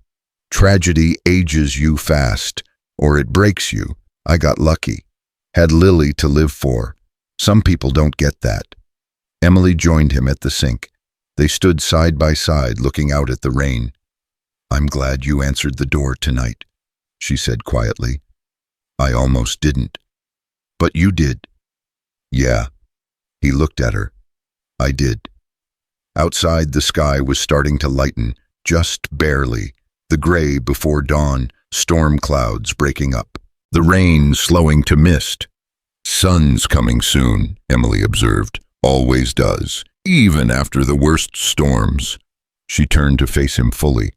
A: "Tragedy ages you fast, or it breaks you. I got lucky. Had Lily to live for. Some people don't get that." Emily joined him at the sink. They stood side by side, looking out at the rain. "I'm glad you answered the door tonight," she said quietly. "I almost didn't." "But you did." "Yeah." He looked at her. "I did." Outside, the sky was starting to lighten, just barely. The gray before dawn, storm clouds breaking up. The rain slowing to mist. "Sun's coming soon," Emily observed. "Always does, even after the worst storms." She turned to face him fully.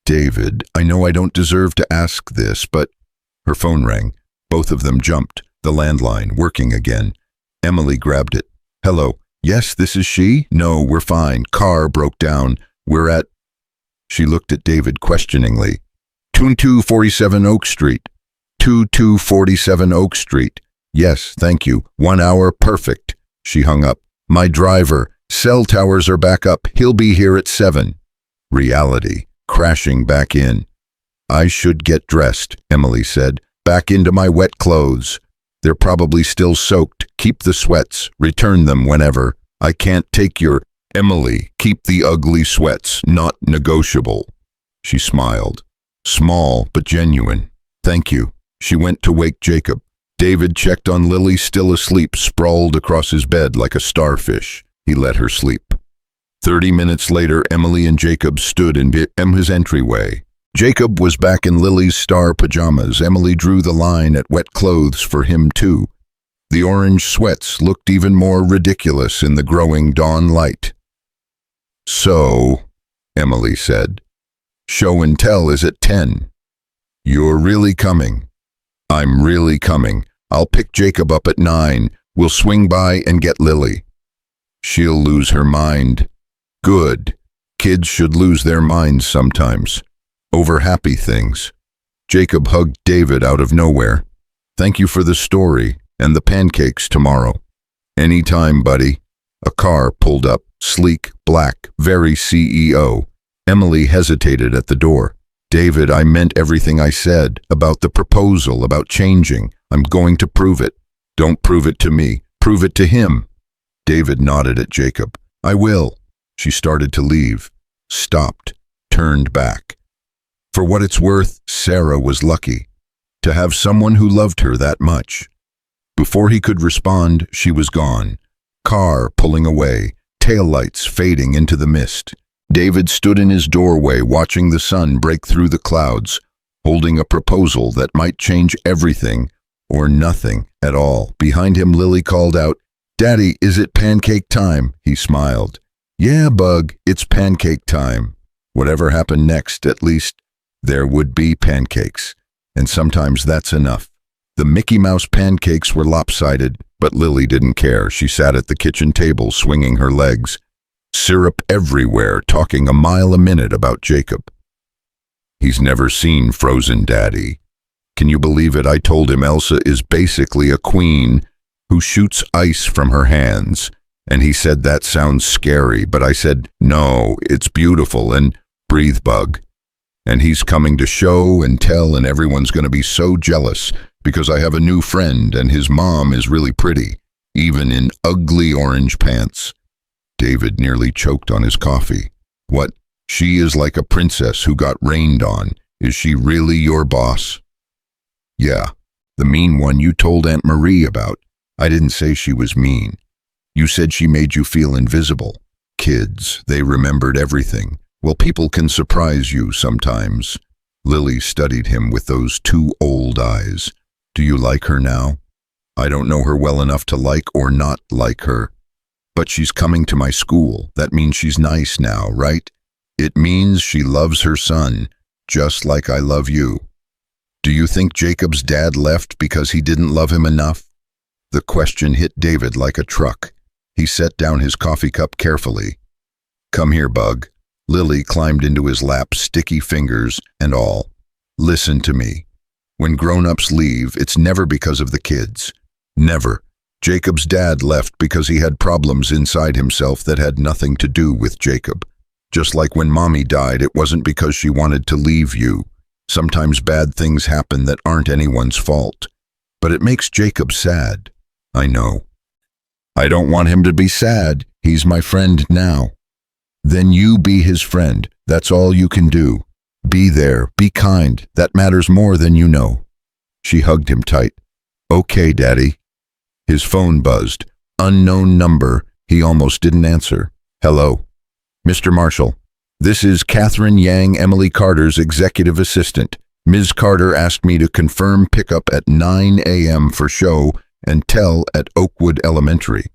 A: "David, I know I don't deserve to ask this, but—" Her phone rang. Both of them jumped, the landline working again. Emily grabbed it. "Hello. Yes, this is she? No, we're fine. Car broke down. We're at... She looked at David questioningly. 2247 Oak Street. 2247 Oak Street. Yes, thank you. 1 hour, perfect. She hung up. My driver. Cell towers are back up. He'll be here at 7. Reality. Crashing back in. I should get dressed, Emily said. Back into my wet clothes. They're probably still soaked. Keep the sweats. Return them whenever. I can't take your... Emily, keep the ugly sweats. Not negotiable. She smiled. Small, but genuine. Thank you. She went to wake Jacob. David checked on Lily, still asleep, sprawled across his bed like a starfish. He let her sleep. 30 minutes later, Emily and Jacob stood in Emma's entryway. Jacob was back in Lily's star pajamas. Emily drew the line at wet clothes for him too. The orange sweats looked even more ridiculous in the growing dawn light. So, Emily said, show and tell is at 10. You're really coming. I'm really coming. I'll pick Jacob up at 9. We'll swing by and get Lily. She'll lose her mind. Good. Kids should lose their minds sometimes. Over happy things. Jacob hugged David out of nowhere. Thank you for the story and the pancakes tomorrow. Anytime, buddy. A car pulled up, sleek, black, very CEO. Emily hesitated at the door. David, I meant everything I said about the proposal, about changing. I'm going to prove it. Don't prove it to me. Prove it to him. David nodded at Jacob. I will. She started to leave, stopped, turned back. For what it's worth, Sarah was lucky to have someone who loved her that much. Before he could respond, she was gone. Car pulling away, taillights fading into the mist. David stood in his doorway watching the sun break through the clouds, holding a proposal that might change everything or nothing at all. Behind him, Lily called out, Daddy, is it pancake time? He smiled. Yeah, Bug, it's pancake time. Whatever happened next, at least there would be pancakes. And sometimes that's enough. The Mickey Mouse pancakes were lopsided, but Lily didn't care. She sat at the kitchen table, swinging her legs. Syrup everywhere, talking a mile a minute about Jacob. He's never seen Frozen Daddy. Can you believe it? I told him Elsa is basically a queen who shoots ice from her hands. And he said, that sounds scary, but I said, no, it's beautiful, and breathe, Bug. And he's coming to show and tell, and everyone's going to be so jealous because I have a new friend and his mom is really pretty, even in ugly orange pants. David nearly choked on his coffee. What? She is like a princess who got rained on. Is she really your boss? Yeah, the mean one you told Aunt Marie about. I didn't say she was mean. You said she made you feel invisible. Kids, they remembered everything. Well, people can surprise you sometimes. Lily studied him with those two old eyes. Do you like her now? I don't know her well enough to like or not like her. But she's coming to my school. That means she's nice now, right? It means she loves her son, just like I love you. Do you think Jacob's dad left because he didn't love him enough? The question hit David like a truck. He set down his coffee cup carefully. Come here, Bug. Lily climbed into his lap, sticky fingers and all. Listen to me. When grown-ups leave, it's never because of the kids. Never. Jacob's dad left because he had problems inside himself that had nothing to do with Jacob. Just like when Mommy died, it wasn't because she wanted to leave you. Sometimes bad things happen that aren't anyone's fault. But it makes Jacob sad. I know. I don't want him to be sad. He's my friend now. Then you be his friend. That's all you can do. Be there. Be kind. That matters more than you know. She hugged him tight. Okay, Daddy. His phone buzzed. Unknown number. He almost didn't answer. Hello. Mr. Marshall. This is Catherine Yang, Emily Carter's executive assistant. Ms. Carter asked me to confirm pickup at 9 a.m. for show and tell at Oakwood Elementary.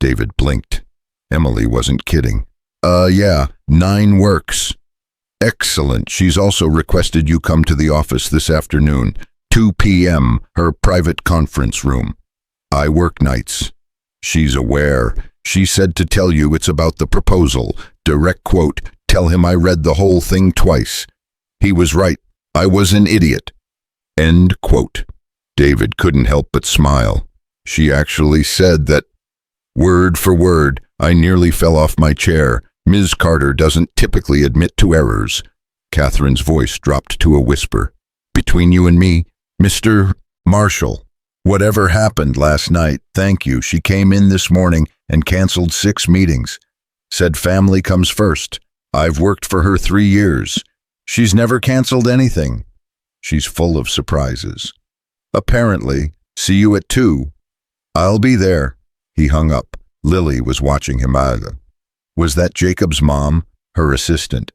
A: David blinked. Emily wasn't kidding. Yeah, 9 works. Excellent. She's also requested you come to the office this afternoon, 2 p.m., her private conference room. I work nights. She's aware. She said to tell you it's about the proposal. Direct quote, tell him I read the whole thing twice. He was right. I was an idiot. End quote. David couldn't help but smile. She actually said that. Word for word, I nearly fell off my chair. Ms. Carter doesn't typically admit to errors. Catherine's voice dropped to a whisper. Between you and me, Mr. Marshall, whatever happened last night, thank you. She came in this morning and canceled 6 meetings. Said family comes first. I've worked for her 3 years. She's never canceled anything. She's full of surprises. Apparently. See you at 2. I'll be there. He hung up. Lily was watching him. Was that Jacob's mom, her assistant?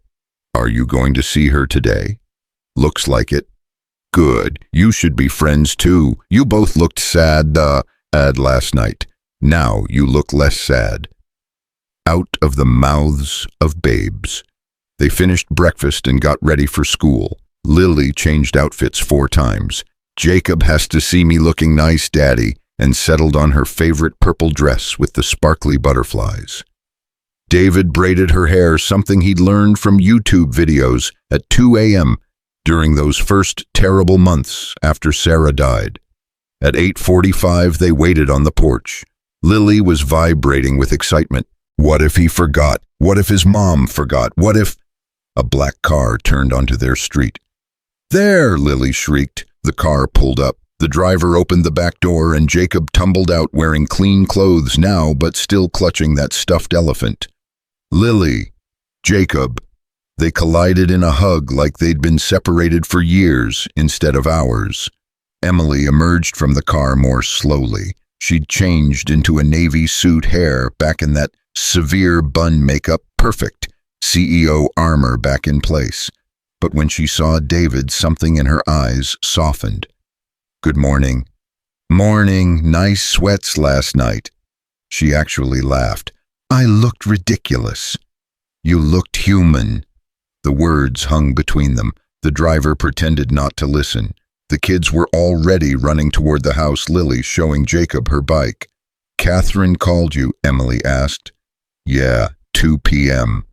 A: Are you going to see her today? Looks like it. Good. You should be friends too. You both looked sad last night. Now you look less sad. Out of the mouths of babes. They finished breakfast and got ready for school. Lily changed outfits 4 times. Jacob has to see me looking nice, Daddy, and settled on her favorite purple dress with the sparkly butterflies. David braided her hair, something he'd learned from YouTube videos, at 2 a.m. during those first terrible months after Sarah died. At 8:45, they waited on the porch. Lily was vibrating with excitement. What if he forgot? What if his mom forgot? What if... A black car turned onto their street. There, Lily shrieked. The car pulled up. The driver opened the back door and Jacob tumbled out wearing clean clothes now, but still clutching that stuffed elephant. Lily, Jacob. They collided in a hug like they'd been separated for years instead of hours. Emily emerged from the car more slowly. She'd changed into a navy suit, hair back in that severe bun makeup, perfect. CEO armor back in place. But when she saw David, something in her eyes softened. Good morning. Morning, nice sweats last night. She actually laughed. I looked ridiculous. You looked human. The words hung between them. The driver pretended not to listen. The kids were already running toward the house, Lily showing Jacob her bike. Catherine called you, Emily asked. Yeah, 2 p.m.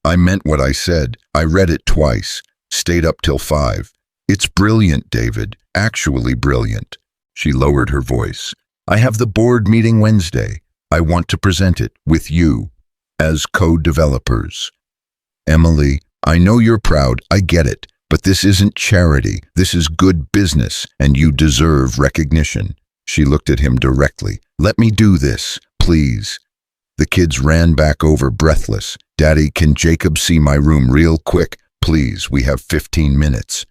A: I meant what I said. I read it twice. Stayed up till 5. It's brilliant, David. Actually brilliant. She lowered her voice. I have the board meeting Wednesday. I want to present it with you as co-developers. Emily, I know you're proud. I get it. But this isn't charity. This is good business, and you deserve recognition. She looked at him directly. Let me do this, please. The kids ran back over, breathless. Daddy, can Jacob see my room real quick? Please, we have 15 minutes.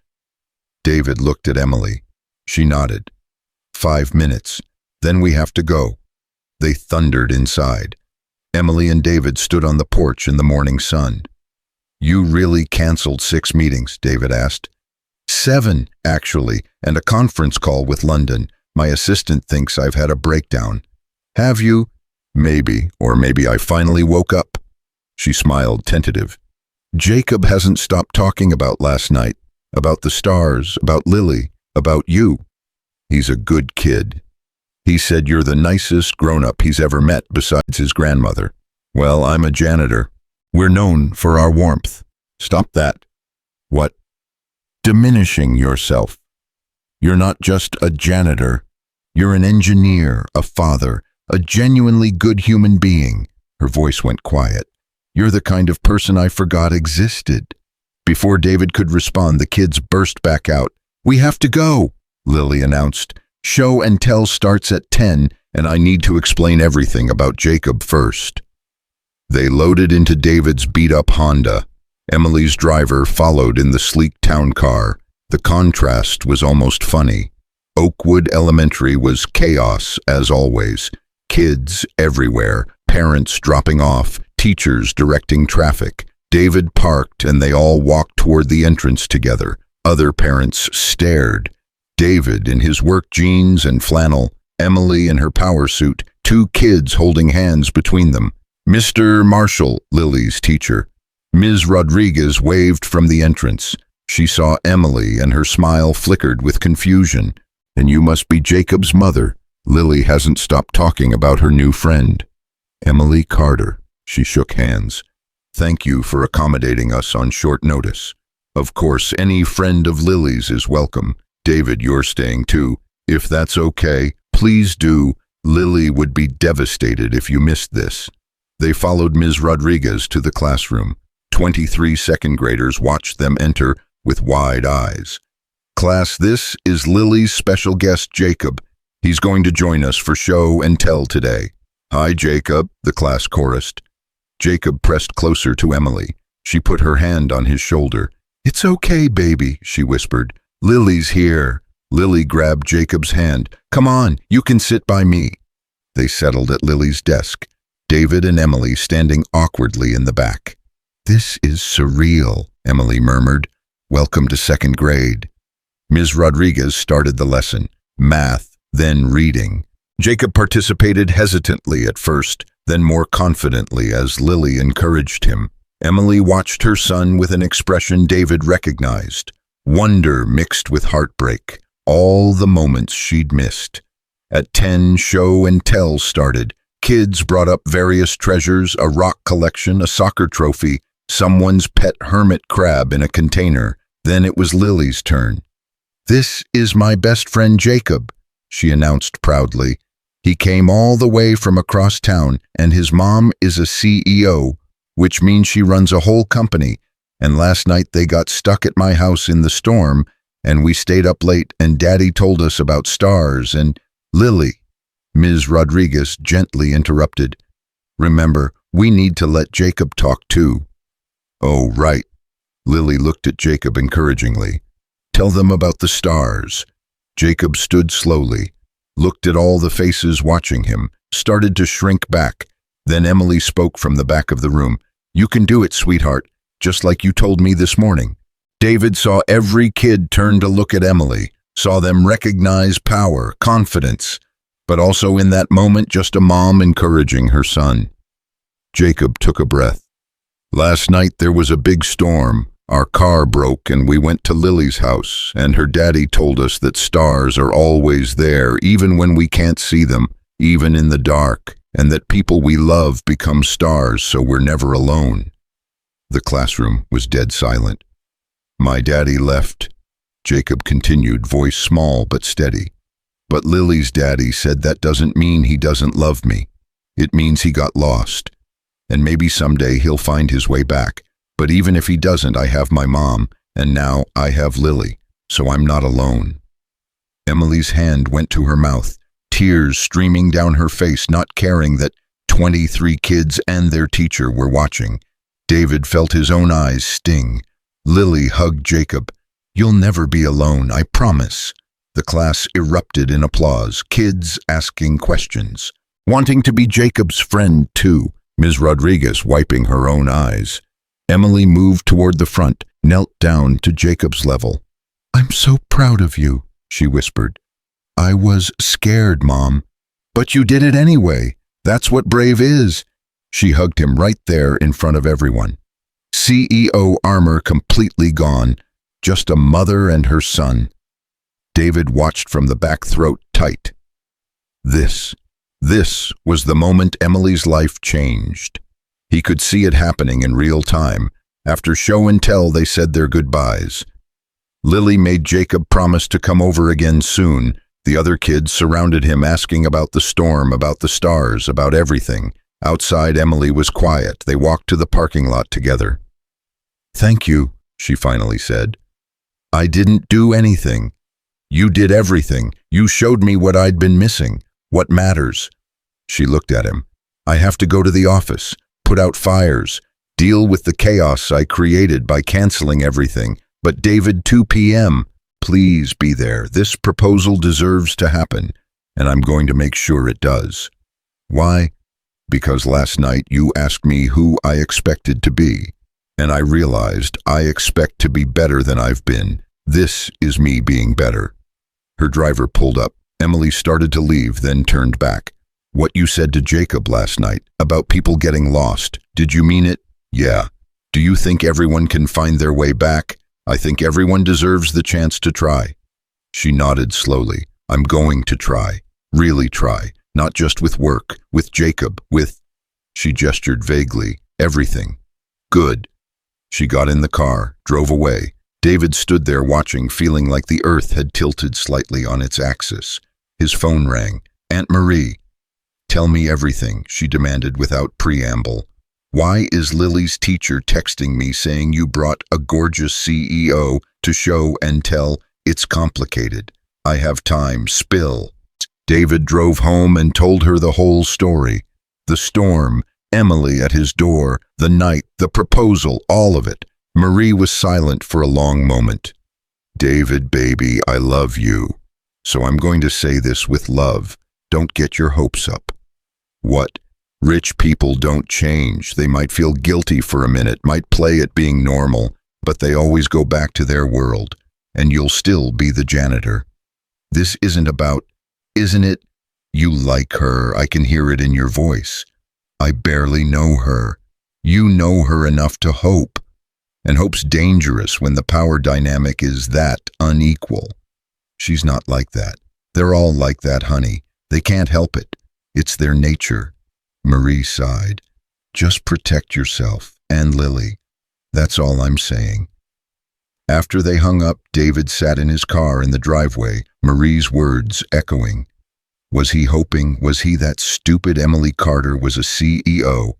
A: David looked at Emily. She nodded. 5 minutes. Then we have to go. They thundered inside. Emily and David stood on the porch in the morning sun. You really canceled 6 meetings, David asked. 7, actually, and a conference call with London. My assistant thinks I've had a breakdown. Have you? Maybe, or maybe I finally woke up. She smiled, tentative. Jacob hasn't stopped talking about last night, about the stars, about Lily, about you. He's a good kid. He said you're the nicest grown-up he's ever met besides his grandmother. Well, I'm a janitor. We're known for our warmth. Stop that. What? Diminishing yourself. You're not just a janitor. You're an engineer, a father, a genuinely good human being. Her voice went quiet. You're the kind of person I forgot existed. Before David could respond, the kids burst back out. We have to go, Lily announced. Show and tell starts at 10, and I need to explain everything about Jacob first. They loaded into David's beat-up Honda. Emily's driver followed in the sleek town car. The contrast was almost funny. Oakwood Elementary was chaos, as always. Kids everywhere, parents dropping off, teachers directing traffic. David parked and they all walked toward the entrance together. Other parents stared. David in his work jeans and flannel, Emily in her power suit, 2 kids holding hands between them. Mr. Marshall, Lily's teacher. Ms. Rodriguez waved from the entrance. She saw Emily and her smile flickered with confusion. And you must be Jacob's mother. Lily hasn't stopped talking about her new friend. Emily Carter. She shook hands. Thank you for accommodating us on short notice. Of course, any friend of Lily's is welcome. David, you're staying too. If that's okay, please do. Lily would be devastated if you missed this. They followed Ms. Rodriguez to the classroom. 23 second graders watched them enter with wide eyes. Class, this is Lily's special guest, Jacob. He's going to join us for show and tell today. Hi, Jacob, the class chorused. Jacob pressed closer to Emily. She put her hand on his shoulder. It's okay, baby, she whispered. Lily's here. Lily grabbed Jacob's hand. Come on, you can sit by me. They settled at Lily's desk, David and Emily standing awkwardly in the back. This is surreal, Emily murmured. Welcome to second grade. Ms. Rodriguez started the lesson, math, then reading. Jacob participated hesitantly at first, then more confidently as Lily encouraged him. Emily watched her son with an expression David recognized, wonder mixed with heartbreak, all the moments she'd missed. At 10, show and tell started. Kids brought up various treasures, a rock collection, a soccer trophy, someone's pet hermit crab in a container. Then it was Lily's turn. This is my best friend Jacob, she announced proudly. He came all the way from across town, and his mom is a CEO, which means she runs a whole company. And last night they got stuck at my house in the storm, and we stayed up late, and Daddy told us about stars and Lily. Ms. Rodriguez gently interrupted. Remember, we need to let Jacob talk too. Oh, right. Lily looked at Jacob encouragingly. Tell them about the stars. Jacob stood slowly, looked at all the faces watching him, started to shrink back. Then Emily spoke from the back of the room. You can do it, sweetheart, just like you told me this morning. David saw every kid turn to look at Emily, saw them recognize power, confidence, but also in that moment just a mom encouraging her son. Jacob took a breath. Last night there was a big storm. Our car broke and we went to Lily's house, and her daddy told us that stars are always there, even when we can't see them, even in the dark, and that people we love become stars so we're never alone. The classroom was dead silent. My daddy left, Jacob continued, voice small but steady. But Lily's daddy said that doesn't mean he doesn't love me. It means he got lost. And maybe someday he'll find his way back. But even if he doesn't, I have my mom, and now I have Lily, so I'm not alone. Emily's hand went to her mouth, tears streaming down her face, not caring that 23 kids and their teacher were watching. David felt his own eyes sting. Lily hugged Jacob. You'll never be alone, I promise. The class erupted in applause, kids asking questions, wanting to be Jacob's friend too, Ms. Rodriguez wiping her own eyes. Emily moved toward the front, knelt down to Jacob's level. I'm so proud of you, she whispered. I was scared, Mom. But you did it anyway. That's what brave is. She hugged him right there in front of everyone. CEO armor completely gone, just a mother and her son. David watched from the back, throat tight. This was the moment Emily's life changed. He could see it happening in real time. After show and tell, they said their goodbyes. Lily made Jacob promise to come over again soon. The other kids surrounded him, asking about the storm, about the stars, about everything. Outside, Emily was quiet. They walked to the parking lot together. Thank you, she finally said. I didn't do anything. You did everything. You showed me what I'd been missing, what matters. She looked at him. I have to go to the office, put out fires, deal with the chaos I created by canceling everything. But David, 2 p.m., please be there. This proposal deserves to happen, and I'm going to make sure it does. Why? Because last night you asked me who I expected to be, and I realized I expect to be better than I've been. This is me being better. Her driver pulled up. Emily started to leave, then turned back. What you said to Jacob last night about people getting lost, did you mean it? Yeah. Do you think everyone can find their way back? I think everyone deserves the chance to try. She nodded slowly. I'm going to try. Really try. Not just with work, with Jacob, with... She gestured vaguely. Everything. Good. She got in the car, drove away. David stood there watching, feeling like the earth had tilted slightly on its axis. His phone rang. Aunt Marie. Tell me everything, she demanded without preamble. Why is Lily's teacher texting me saying you brought a gorgeous CEO to show and tell? It's complicated. I have time. Spill. David drove home and told her the whole story. The storm, Emily at his door, the night, the proposal, all of it. Marie was silent for a long moment. David, baby, I love you. So I'm going to say this with love. Don't get your hopes up. What? Rich people don't change. They might feel guilty for a minute, might play at being normal, but they always go back to their world, and you'll still be the janitor. This isn't about, isn't it? You like her, I can hear it in your voice. I barely know her. You know her enough to hope. And hope's dangerous when the power dynamic is that unequal. She's not like that. They're all like that, honey. They can't help it. It's their nature. Marie sighed. Just protect yourself and Lily. That's all I'm saying. After they hung up, David sat in his car in the driveway, Marie's words echoing. Was he hoping, was he that stupid Emily Carter was a CEO,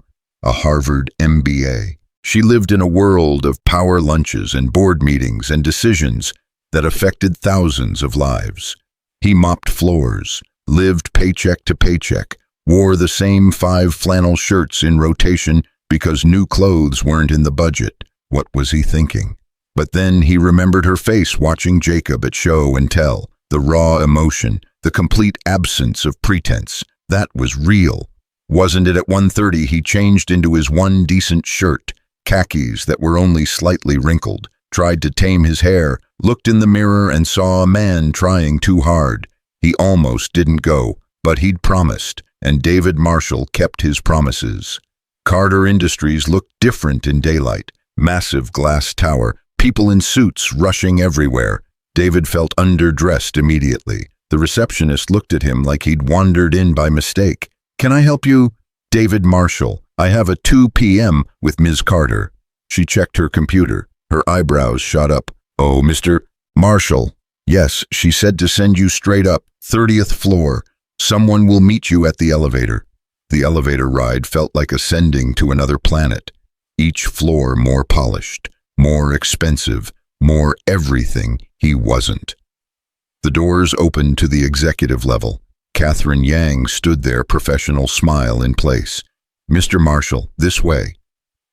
A: a Harvard MBA? She lived in a world of power lunches and board meetings and decisions that affected thousands of lives. He mopped floors, lived paycheck to paycheck, wore the same 5 flannel shirts in rotation because new clothes weren't in the budget. What was he thinking? But then he remembered her face watching Jacob at show and tell, the raw emotion, the complete absence of pretense. That was real. Wasn't it at 1:30 he changed into his one decent shirt, khakis that were only slightly wrinkled, tried to tame his hair, looked in the mirror and saw a man trying too hard. He almost didn't go, but he'd promised, and David Marshall kept his promises. Carter Industries looked different in daylight. Massive glass tower, people in suits rushing everywhere. David felt underdressed immediately. The receptionist looked at him like he'd wandered in by mistake. Can I help you? David Marshall. I have a 2 p.m. with Ms. Carter. She checked her computer. Her eyebrows shot up. Oh, Mr. Marshall. Yes, she said to send you straight up, 30th floor. Someone will meet you at the elevator. The elevator ride felt like ascending to another planet. Each floor more polished, more expensive, more everything he wasn't. The doors opened to the executive level. Catherine Yang stood there, professional smile in place. Mr. Marshall, this way.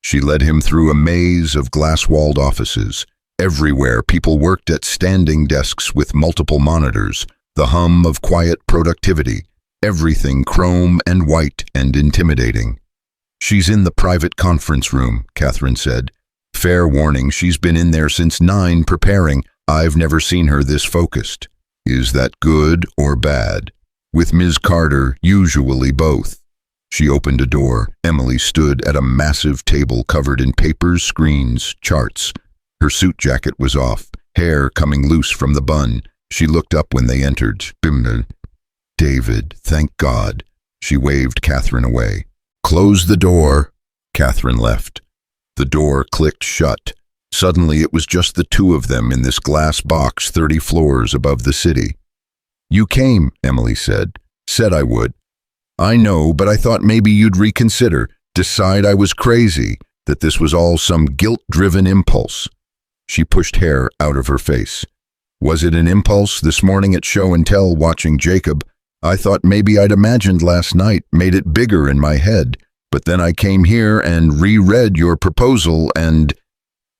A: She led him through a maze of glass-walled offices. Everywhere people worked at standing desks with multiple monitors, the hum of quiet productivity, everything chrome and white and intimidating. She's in the private conference room, Catherine said. Fair warning, she's been in there since 9 preparing. I've never seen her this focused. Is that good or bad? With Ms. Carter, usually both. She opened a door. Emily stood at a massive table covered in papers, screens, charts. Her suit jacket was off, hair coming loose from the bun. She looked up when they entered. David, thank God. She waved Catherine away. Close the door. Catherine left. The door clicked shut. Suddenly it was just the two of them in this glass box 30 floors above the city. You came, Emily said. Said I would. I know, but I thought maybe you'd reconsider, decide I was crazy, that this was all some guilt-driven impulse. She pushed hair out of her face. Was it an impulse this morning at show and tell watching Jacob? I thought maybe I'd imagined last night, made it bigger in my head, but then I came here and reread your proposal and...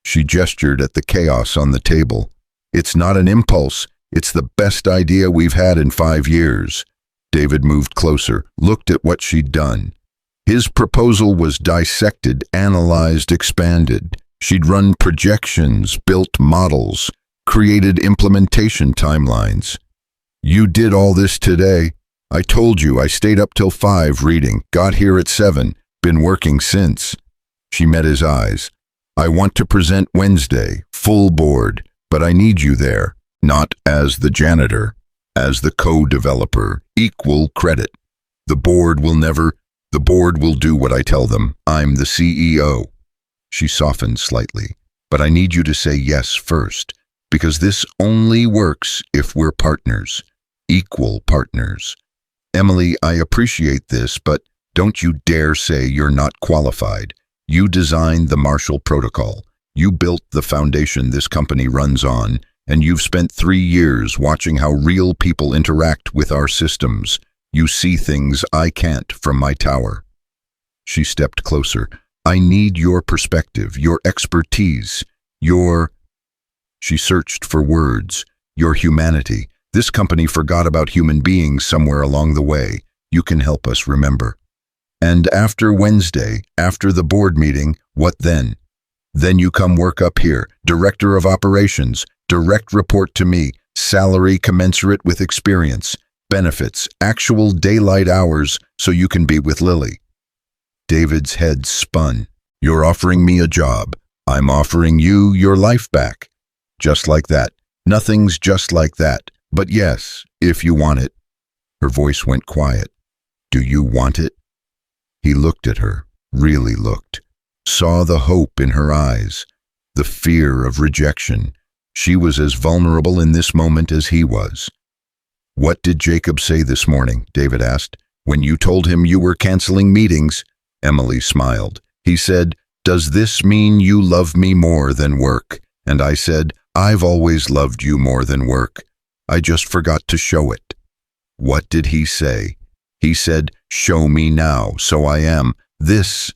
A: She gestured at the chaos on the table. It's not an impulse. It's the best idea we've had in 5 years. David moved closer, looked at what she'd done. His proposal was dissected, analyzed, expanded. She'd run projections, built models, created implementation timelines. You did all this today. I told you I stayed up till 5 reading, got here at 7, been working since. She met his eyes. I want to present Wednesday, full board, but I need you there, not as the janitor, as the co-developer, equal credit. The board will never... The board will do what I tell them. I'm the CEO. She softened slightly. But I need you to say yes first, because this only works if we're partners. Equal partners. Emily, I appreciate this, but don't you dare say you're not qualified. You designed the Marshall Protocol. You built the foundation this company runs on, and you've spent 3 years watching how real people interact with our systems. You see things I can't from my tower. She stepped closer. I need your perspective, your expertise, your... She searched for words. Your humanity. This company forgot about human beings somewhere along the way. You can help us remember. And after Wednesday, after the board meeting, what then? Then you come work up here, director of operations, direct report to me, salary commensurate with experience, benefits, actual daylight hours so you can be with Lily. David's head spun. You're offering me a job. I'm offering you your life back. Just like that. Nothing's just like that. But yes, if you want it. Her voice went quiet. Do you want it? He looked at her, really looked. Saw the hope in her eyes, the fear of rejection. She was as vulnerable in this moment as he was. What did Jacob say this morning? David asked. When you told him you were canceling meetings? Emily smiled. He said, does this mean you love me more than work? And I said, I've always loved you more than work. I just forgot to show it. What did he say? He said, show me now, so I am. This,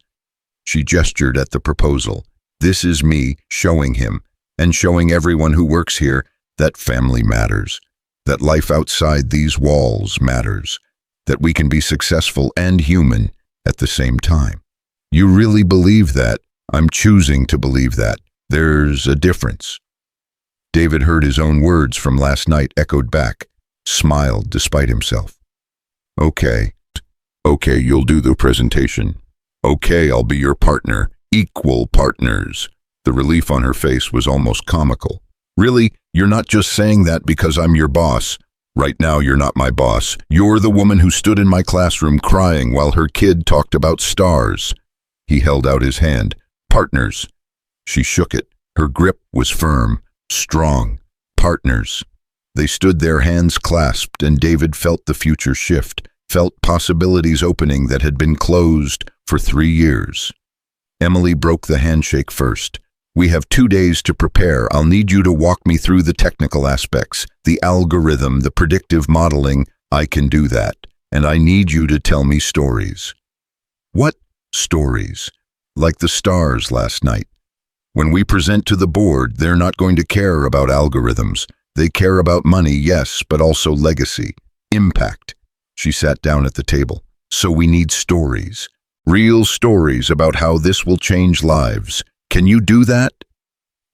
A: she gestured at the proposal. This is me showing him, and showing everyone who works here that family matters, that life outside these walls matters, that we can be successful and human at the same time. You really believe that? I'm choosing to believe that. There's a difference. David heard his own words from last night echoed back, smiled despite himself. Okay, you'll do the presentation. Okay, I'll be your partner, equal partners. The relief on her face was almost comical. Really, you're not just saying that because I'm your boss. Right now, you're not my boss. You're the woman who stood in my classroom crying while her kid talked about stars. He held out his hand. Partners. She shook it. Her grip was firm, strong. Partners. They stood there, hands clasped, and David felt the future shift, felt possibilities opening that had been closed for 3 years. Emily broke the handshake first. We have 2 days to prepare. I'll need you to walk me through the technical aspects, the algorithm, the predictive modeling. I can do that. And I need you to tell me stories. What stories? Like the stars last night. When we present to the board, they're not going to care about algorithms. They care about money, yes, but also legacy, impact. She sat down at the table. So we need stories. Real stories about how this will change lives. Can you do that?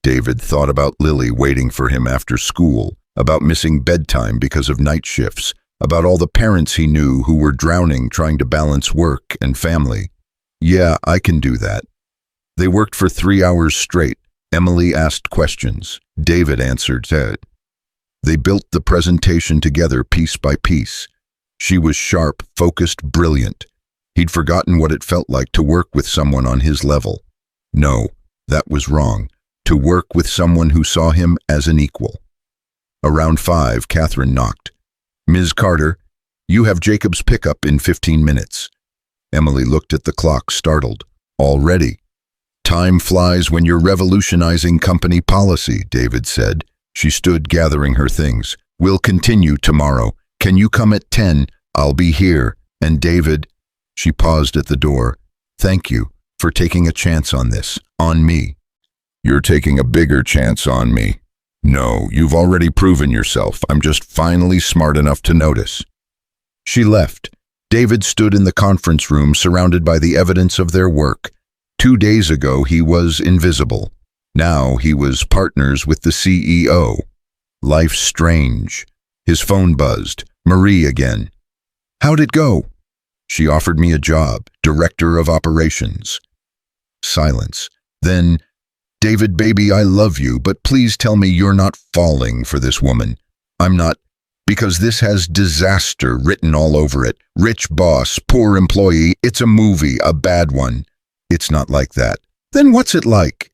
A: David thought about Lily waiting for him after school, about missing bedtime because of night shifts, about all the parents he knew who were drowning trying to balance work and family. Yeah, I can do that. They worked for 3 hours straight. Emily asked questions. David answered. They built the presentation together piece by piece. She was sharp, focused, brilliant. He'd forgotten what it felt like to work with someone on his level. No, that was wrong. To work with someone who saw him as an equal. Around 5, Catherine knocked. Ms. Carter, you have Jacob's pickup in 15 minutes. Emily looked at the clock, startled. Already? Time flies when you're revolutionizing company policy, David said. She stood gathering her things. We'll continue tomorrow. Can you come at 10? I'll be here. And David, she paused at the door. Thank you for taking a chance on this, on me. You're taking a bigger chance on me. No, you've already proven yourself. I'm just finally smart enough to notice. She left. David stood in the conference room surrounded by the evidence of their work. 2 days ago, he was invisible. Now he was partners with the CEO. Life's strange. His phone buzzed. Marie again. How'd it go? She offered me a job, director of operations. Silence. Then, David, baby, I love you, but please tell me you're not falling for this woman. I'm not. Because this has disaster written all over it. Rich boss, poor employee, it's a movie, a bad one. It's not like that. Then what's it like?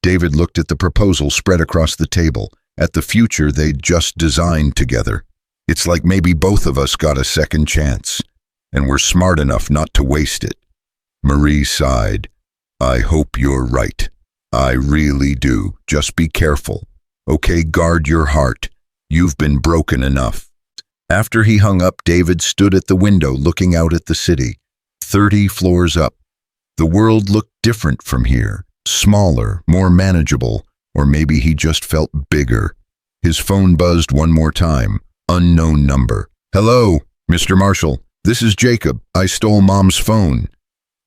A: David looked at the proposal spread across the table, at the future they'd just designed together. It's like maybe both of us got a second chance, and we're smart enough not to waste it. Marie sighed. I hope you're right. I really do. Just be careful. Okay, guard your heart. You've been broken enough. After he hung up, David stood at the window looking out at the city. 30 floors up. The world looked different from here. Smaller, more manageable, or maybe he just felt bigger. His phone buzzed one more time. Unknown number. Hello, Mr. Marshall. This is Jacob. I stole Mom's phone.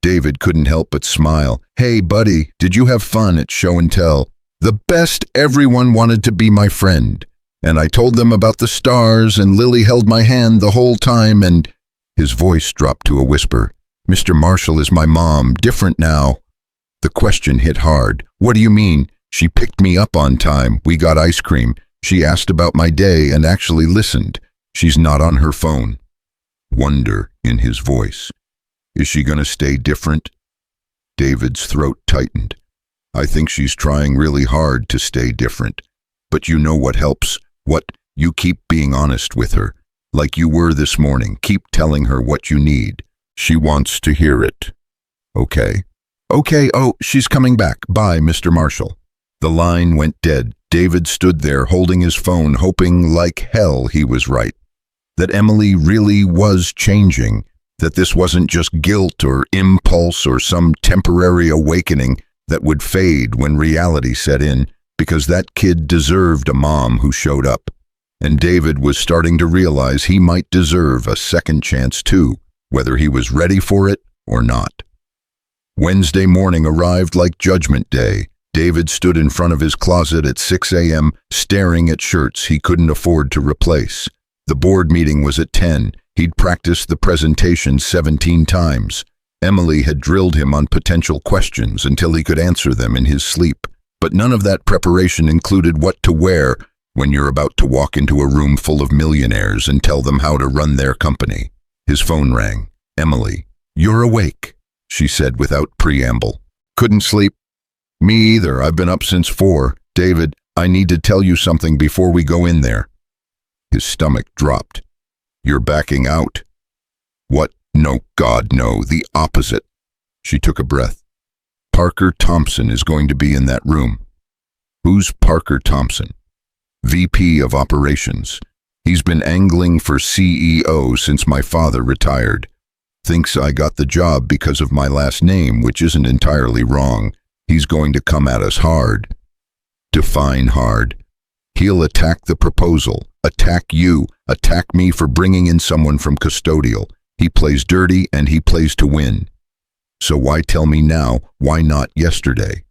A: David couldn't help but smile. Hey, buddy, did you have fun at show and tell? The best. Everyone wanted to be my friend. And I told them about the stars, and Lily held my hand the whole time, and his voice dropped to a whisper. Mr. Marshall is my mom, different now. The question hit hard. What do you mean? She picked me up on time. We got ice cream. She asked about my day and actually listened. She's not on her phone. Wonder in his voice. Is she going to stay different? David's throat tightened. I think she's trying really hard to stay different. But you know what helps? What? You keep being honest with her. Like you were this morning. Keep telling her what you need. She wants to hear it. Okay. Okay, oh, she's coming back. Bye, Mr. Marshall. The line went dead. David stood there holding his phone, hoping like hell he was right. That Emily really was changing. That this wasn't just guilt or impulse or some temporary awakening that would fade when reality set in, because that kid deserved a mom who showed up. And David was starting to realize he might deserve a second chance too, whether he was ready for it or not. Wednesday morning arrived like Judgment Day. David stood in front of his closet at 6 a.m., staring at shirts he couldn't afford to replace. The board meeting was at 10. He'd practiced the presentation 17 times. Emily had drilled him on potential questions until he could answer them in his sleep. But none of that preparation included what to wear when you're about to walk into a room full of millionaires and tell them how to run their company. His phone rang. Emily, you're awake, she said without preamble. Couldn't sleep? Me either. I've been up since 4. David, I need to tell you something before we go in there. His stomach dropped. You're backing out. What? No, God, no. The opposite. She took a breath. Parker Thompson is going to be in that room. Who's Parker Thompson? VP of Operations. He's been angling for CEO since my father retired. Thinks I got the job because of my last name, which isn't entirely wrong. He's going to come at us hard. Define hard. He'll attack the proposal, attack you, attack me for bringing in someone from custodial. He plays dirty and he plays to win. So why tell me now? Why not yesterday?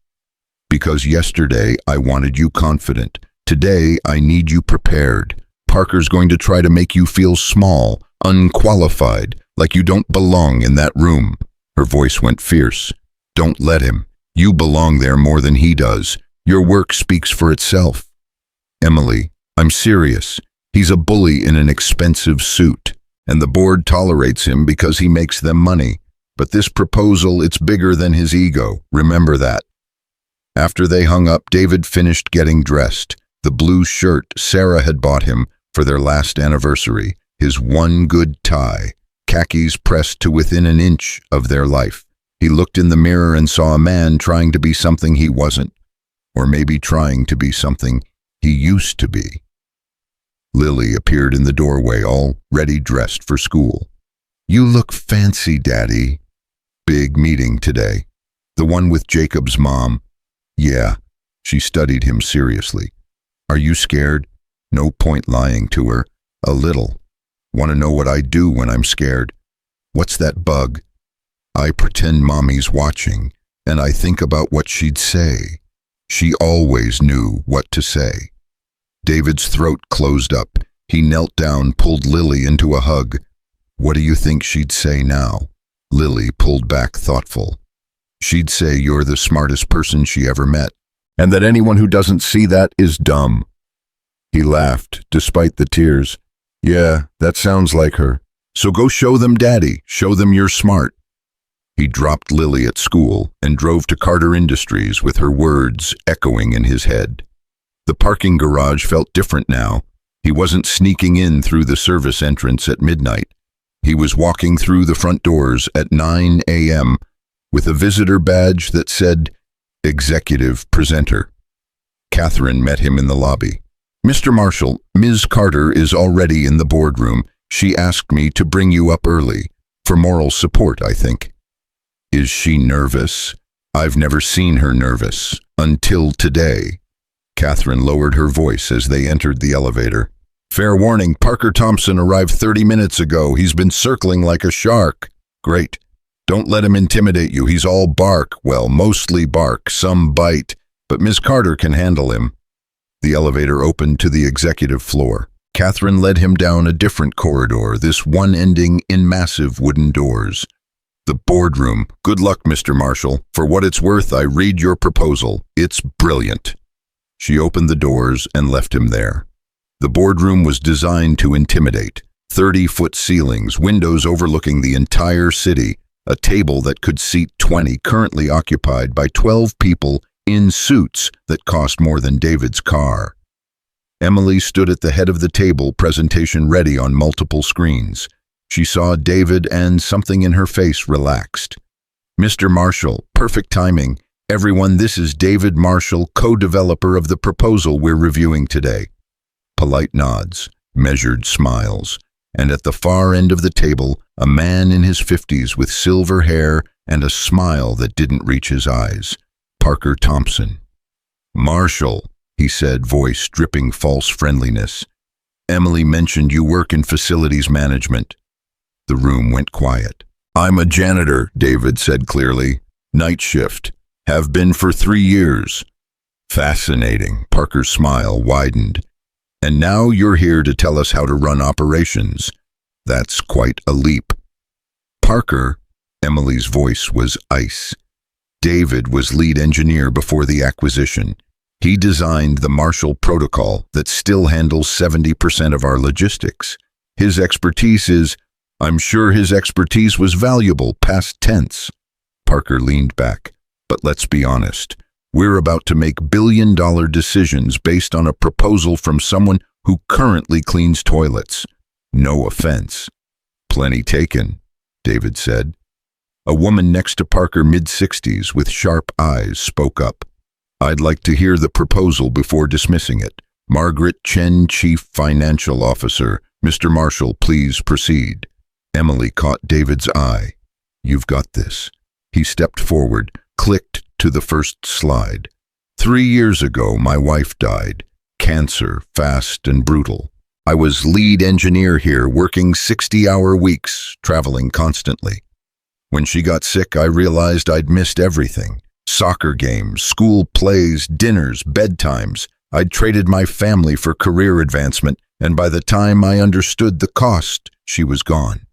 A: Because yesterday I wanted you confident. Today I need you prepared. Parker's going to try to make you feel small, unqualified, like you don't belong in that room. Her voice went fierce. Don't let him. You belong there more than he does. Your work speaks for itself. Emily, I'm serious. He's a bully in an expensive suit, and the board tolerates him because he makes them money. But this proposal, it's bigger than his ego. Remember that. After they hung up, David finished getting dressed. The blue shirt Sarah had bought him for their last anniversary, his one good tie, khakis pressed to within an inch of their life. He looked in the mirror and saw a man trying to be something he wasn't, or maybe trying to be something he used to be. Lily appeared in the doorway, all ready dressed for school. You look fancy, Daddy. Big meeting today. The one with Jacob's mom. Yeah, she studied him seriously. Are you scared? No point lying to her. A little. Want to know what I do when I'm scared? What's that bug? I pretend Mommy's watching, and I think about what she'd say. She always knew what to say. David's throat closed up. He knelt down, pulled Lily into a hug. What do you think she'd say now? Lily pulled back, thoughtful. She'd say you're the smartest person she ever met, and that anyone who doesn't see that is dumb. He laughed, despite the tears. Yeah, that sounds like her. So go show them Daddy. Show them you're smart. He dropped Lily at school and drove to Carter Industries with her words echoing in his head. The parking garage felt different now. He wasn't sneaking in through the service entrance at midnight. He was walking through the front doors at 9 a.m. with a visitor badge that said, Executive Presenter. Catherine met him in the lobby. Mr. Marshall, Ms. Carter is already in the boardroom. She asked me to bring you up early. For moral support, I think. Is she nervous? I've never seen her nervous. Until today. Catherine lowered her voice as they entered the elevator. Fair warning, Parker Thompson arrived 30 minutes ago. He's been circling like a shark. Great. Don't let him intimidate you. He's all bark. Well, mostly bark, some bite. But Ms. Carter can handle him. The elevator opened to the executive floor. Catherine led him down a different corridor, this one ending in massive wooden doors. The boardroom. Good luck, Mr. Marshall. For what it's worth, I read your proposal. It's brilliant. She opened the doors and left him there. The boardroom was designed to intimidate. 30-foot ceilings, windows overlooking the entire city, a table that could seat 20 currently occupied by 12 people in suits that cost more than David's car. Emily stood at the head of the table, presentation ready on multiple screens. She saw David and something in her face relaxed. Mr. Marshall, perfect timing. Everyone, this is David Marshall, co-developer of the proposal we're reviewing today. Polite nods, measured smiles, and at the far end of the table, a man in his 50s with silver hair and a smile that didn't reach his eyes. Parker Thompson. Marshall, he said, voice dripping false friendliness. Emily mentioned you work in facilities management. The room went quiet. I'm a janitor, David said clearly. Night shift. Have been for 3 years. Fascinating. Parker's smile widened. And now you're here to tell us how to run operations. That's quite a leap. Parker, Emily's voice was ice. David was lead engineer before the acquisition. He designed the Marshall Protocol that still handles 70% of our logistics. His expertise is, I'm sure his expertise was valuable, past tense. Parker leaned back. But let's be honest. We're about to make billion-dollar decisions based on a proposal from someone who currently cleans toilets. No offense. Plenty taken, David said. A woman next to Parker, mid-60s, with sharp eyes, spoke up. I'd like to hear the proposal before dismissing it. Margaret Chen, Chief Financial Officer. Mr. Marshall, please proceed. Emily caught David's eye. You've got this. He stepped forward, clicked to the first slide. 3 years ago, my wife died. Cancer, fast and brutal. I was lead engineer here, working 60-hour weeks, traveling constantly. When she got sick, I realized I'd missed everything. Soccer games, school plays, dinners, bedtimes. I'd traded my family for career advancement, and by the time I understood the cost, she was gone.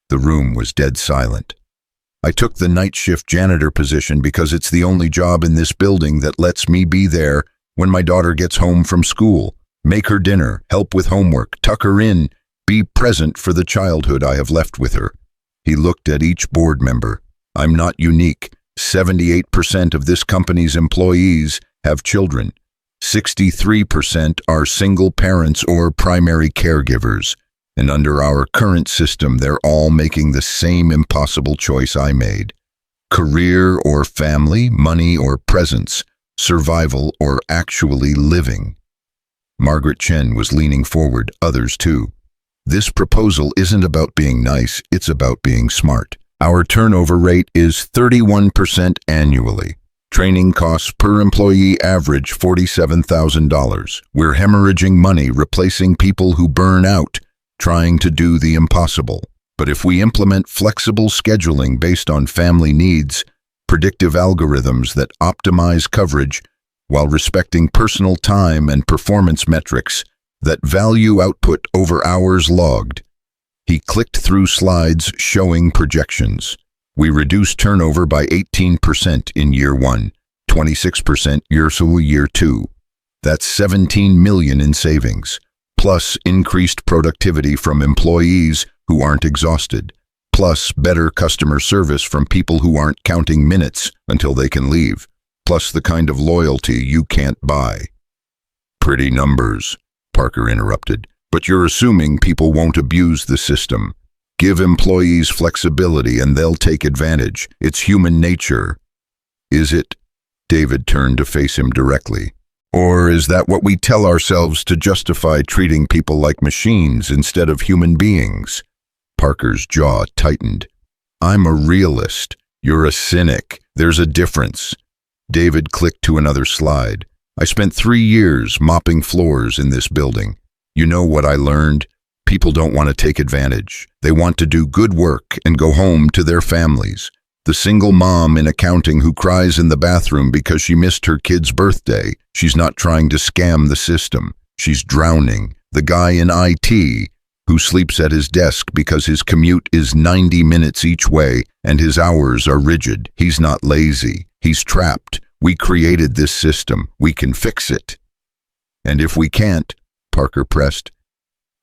A: The room was dead silent. I took the night shift janitor position because it's the only job in this building that lets me be there when my daughter gets home from school, make her dinner, help with homework, tuck her in, be present for the childhood I have left with her. He looked at each board member. I'm not unique. 78% of this company's employees have children. 63% are single parents or primary caregivers. And under our current system, they're all making the same impossible choice I made. Career or family, money or presence, survival or actually living. Margaret Chen was leaning forward, others too. This proposal isn't about being nice, it's about being smart. Our turnover rate is 31% annually. Training costs per employee average $47,000. We're hemorrhaging money replacing people who burn out, trying to do the impossible. But if we implement flexible scheduling based on family needs, predictive algorithms that optimize coverage while respecting personal time and performance metrics that value output over hours logged. He clicked through slides showing projections. We reduce turnover by 18% in year 1, 26% year 2. That's $17 million in savings. plus increased productivity from employees who aren't exhausted, plus better customer service from people who aren't counting minutes until they can leave, plus the kind of loyalty you can't buy. Pretty numbers, Parker interrupted, but you're assuming people won't abuse the system. Give employees flexibility and they'll take advantage. It's human nature. Is it? David turned to face him directly. Or is that what we tell ourselves to justify treating people like machines instead of human beings? Parker's jaw tightened. I'm a realist. You're a cynic. There's a difference. David clicked to another slide. I spent 3 years mopping floors in this building. You know what I learned? People don't want to take advantage. They want to do good work and go home to their families. The single mom in accounting who cries in the bathroom because she missed her kid's birthday, she's not trying to scam the system. She's drowning. The guy in IT who sleeps at his desk because his commute is 90 minutes each way and his hours are rigid. He's not lazy. He's trapped. We created this system. We can fix it. And if we can't, Parker pressed,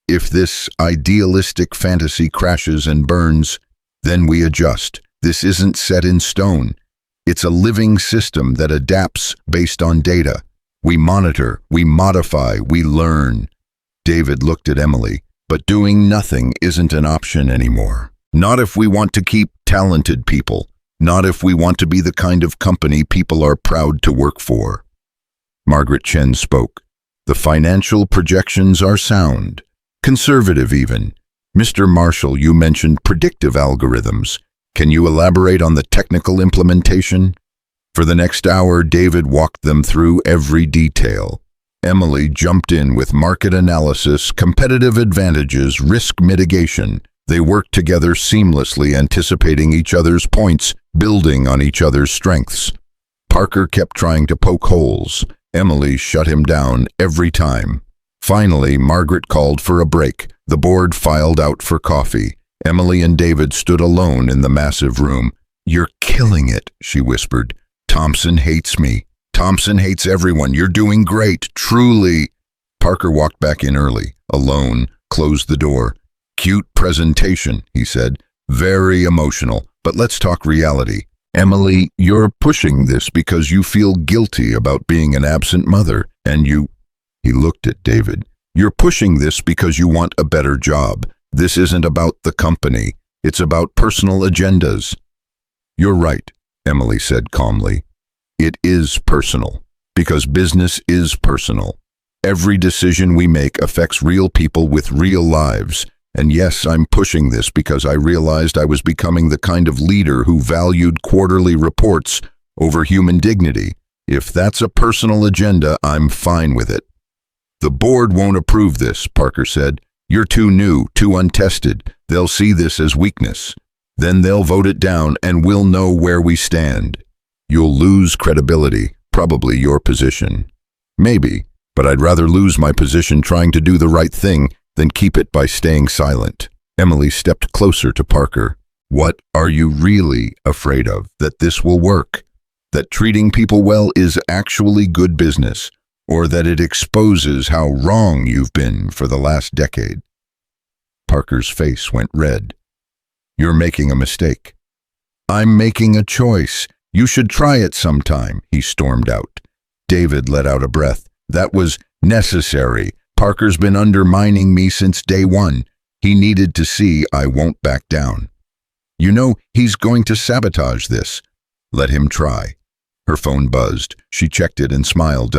A: if this idealistic fantasy crashes and burns, then we adjust. This isn't set in stone. It's a living system that adapts based on data. We monitor, we modify, we learn. David looked at Emily, but doing nothing isn't an option anymore. Not if we want to keep talented people. Not if we want to be the kind of company people are proud to work for. Margaret Chen spoke. The financial projections are sound. Conservative even. Mr. Marshall, you mentioned predictive algorithms. Can you elaborate on the technical implementation? For the next hour, David walked them through every detail. Emily jumped in with market analysis, competitive advantages, risk mitigation. They worked together seamlessly, anticipating each other's points, building on each other's strengths. Parker kept trying to poke holes. Emily shut him down every time. Finally, Margaret called for a break. The board filed out for coffee. Emily and David stood alone in the massive room. You're killing it, she whispered. Thompson hates me. Thompson hates everyone. You're doing great, truly. Parker walked back in early, alone, closed the door. Cute presentation, he said. Very emotional, but let's talk reality. Emily, you're pushing this because you feel guilty about being an absent mother, and you... He looked at David. You're pushing this because you want a better job. This isn't about the company. It's about personal agendas. You're right, Emily said calmly. It is personal, because business is personal. Every decision we make affects real people with real lives. And yes, I'm pushing this because I realized I was becoming the kind of leader who valued quarterly reports over human dignity. If that's a personal agenda, I'm fine with it. The board won't approve this, Parker said. You're too new, too untested. They'll see this as weakness. Then they'll vote it down and we'll know where we stand. You'll lose credibility, probably your position. Maybe, but I'd rather lose my position trying to do the right thing than keep it by staying silent. Emily stepped closer to Parker. What are you really afraid of? That this will work? That treating people well is actually good business? Or that it exposes how wrong you've been for the last decade? Parker's face went red. You're making a mistake. I'm making a choice. You should try it sometime, he stormed out. David let out a breath. That was necessary. Parker's been undermining me since day one. He needed to see I won't back down. You know, he's going to sabotage this. Let him try. Her phone buzzed. She checked it and smiled.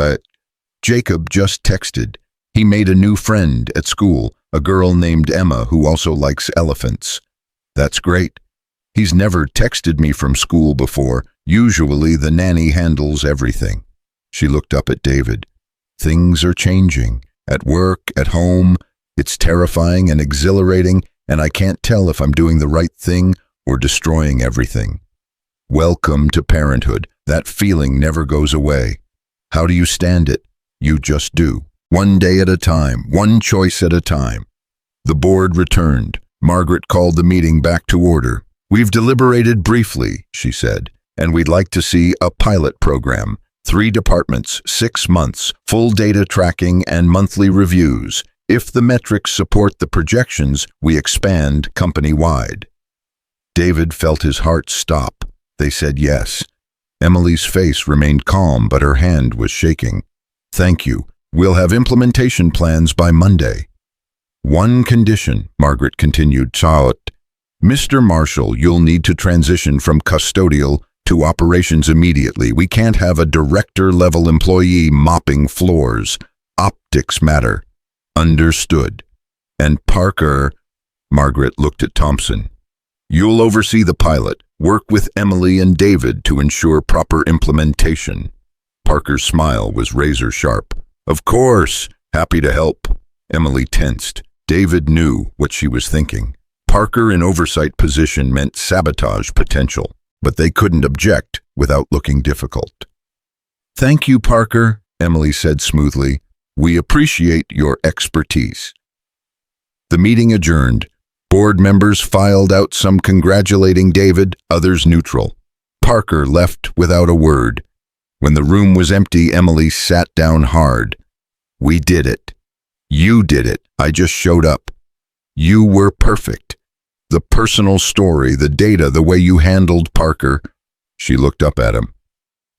A: Jacob just texted. He made a new friend at school, a girl named Emma who also likes elephants. That's great. He's never texted me from school before. Usually the nanny handles everything. She looked up at David. Things are changing. At work, at home. It's terrifying and exhilarating, and I can't tell if I'm doing the right thing or destroying everything. Welcome to parenthood. That feeling never goes away. How do you stand it? You just do. One day at a time, one choice at a time. The board returned. Margaret called the meeting back to order. We've deliberated briefly, she said, and we'd like to see a pilot program. 3 departments, 6 months, full data tracking and monthly reviews. If the metrics support the projections, we expand company-wide. David felt his heart stop. They said yes. Emily's face remained calm, but her hand was shaking. Thank you. We'll have implementation plans by Monday. One condition, Margaret continued. Mr. Marshall, you'll need to transition from custodial to operations immediately. We can't have a director-level employee mopping floors. Optics matter. Understood. And Parker, Margaret looked at Thompson. You'll oversee the pilot. Work with Emily and David to ensure proper implementation. Parker's smile was razor-sharp. Of course, happy to help. Emily tensed. David knew what she was thinking. Parker in oversight position meant sabotage potential, but they couldn't object without looking difficult. Thank you, Parker, Emily said smoothly. We appreciate your expertise. The meeting adjourned. Board members filed out, some congratulating David, others neutral. Parker left without a word. When the room was empty, Emily sat down hard. We did it. You did it. I just showed up. You were perfect. The personal story, the data, the way you handled Parker. She looked up at him.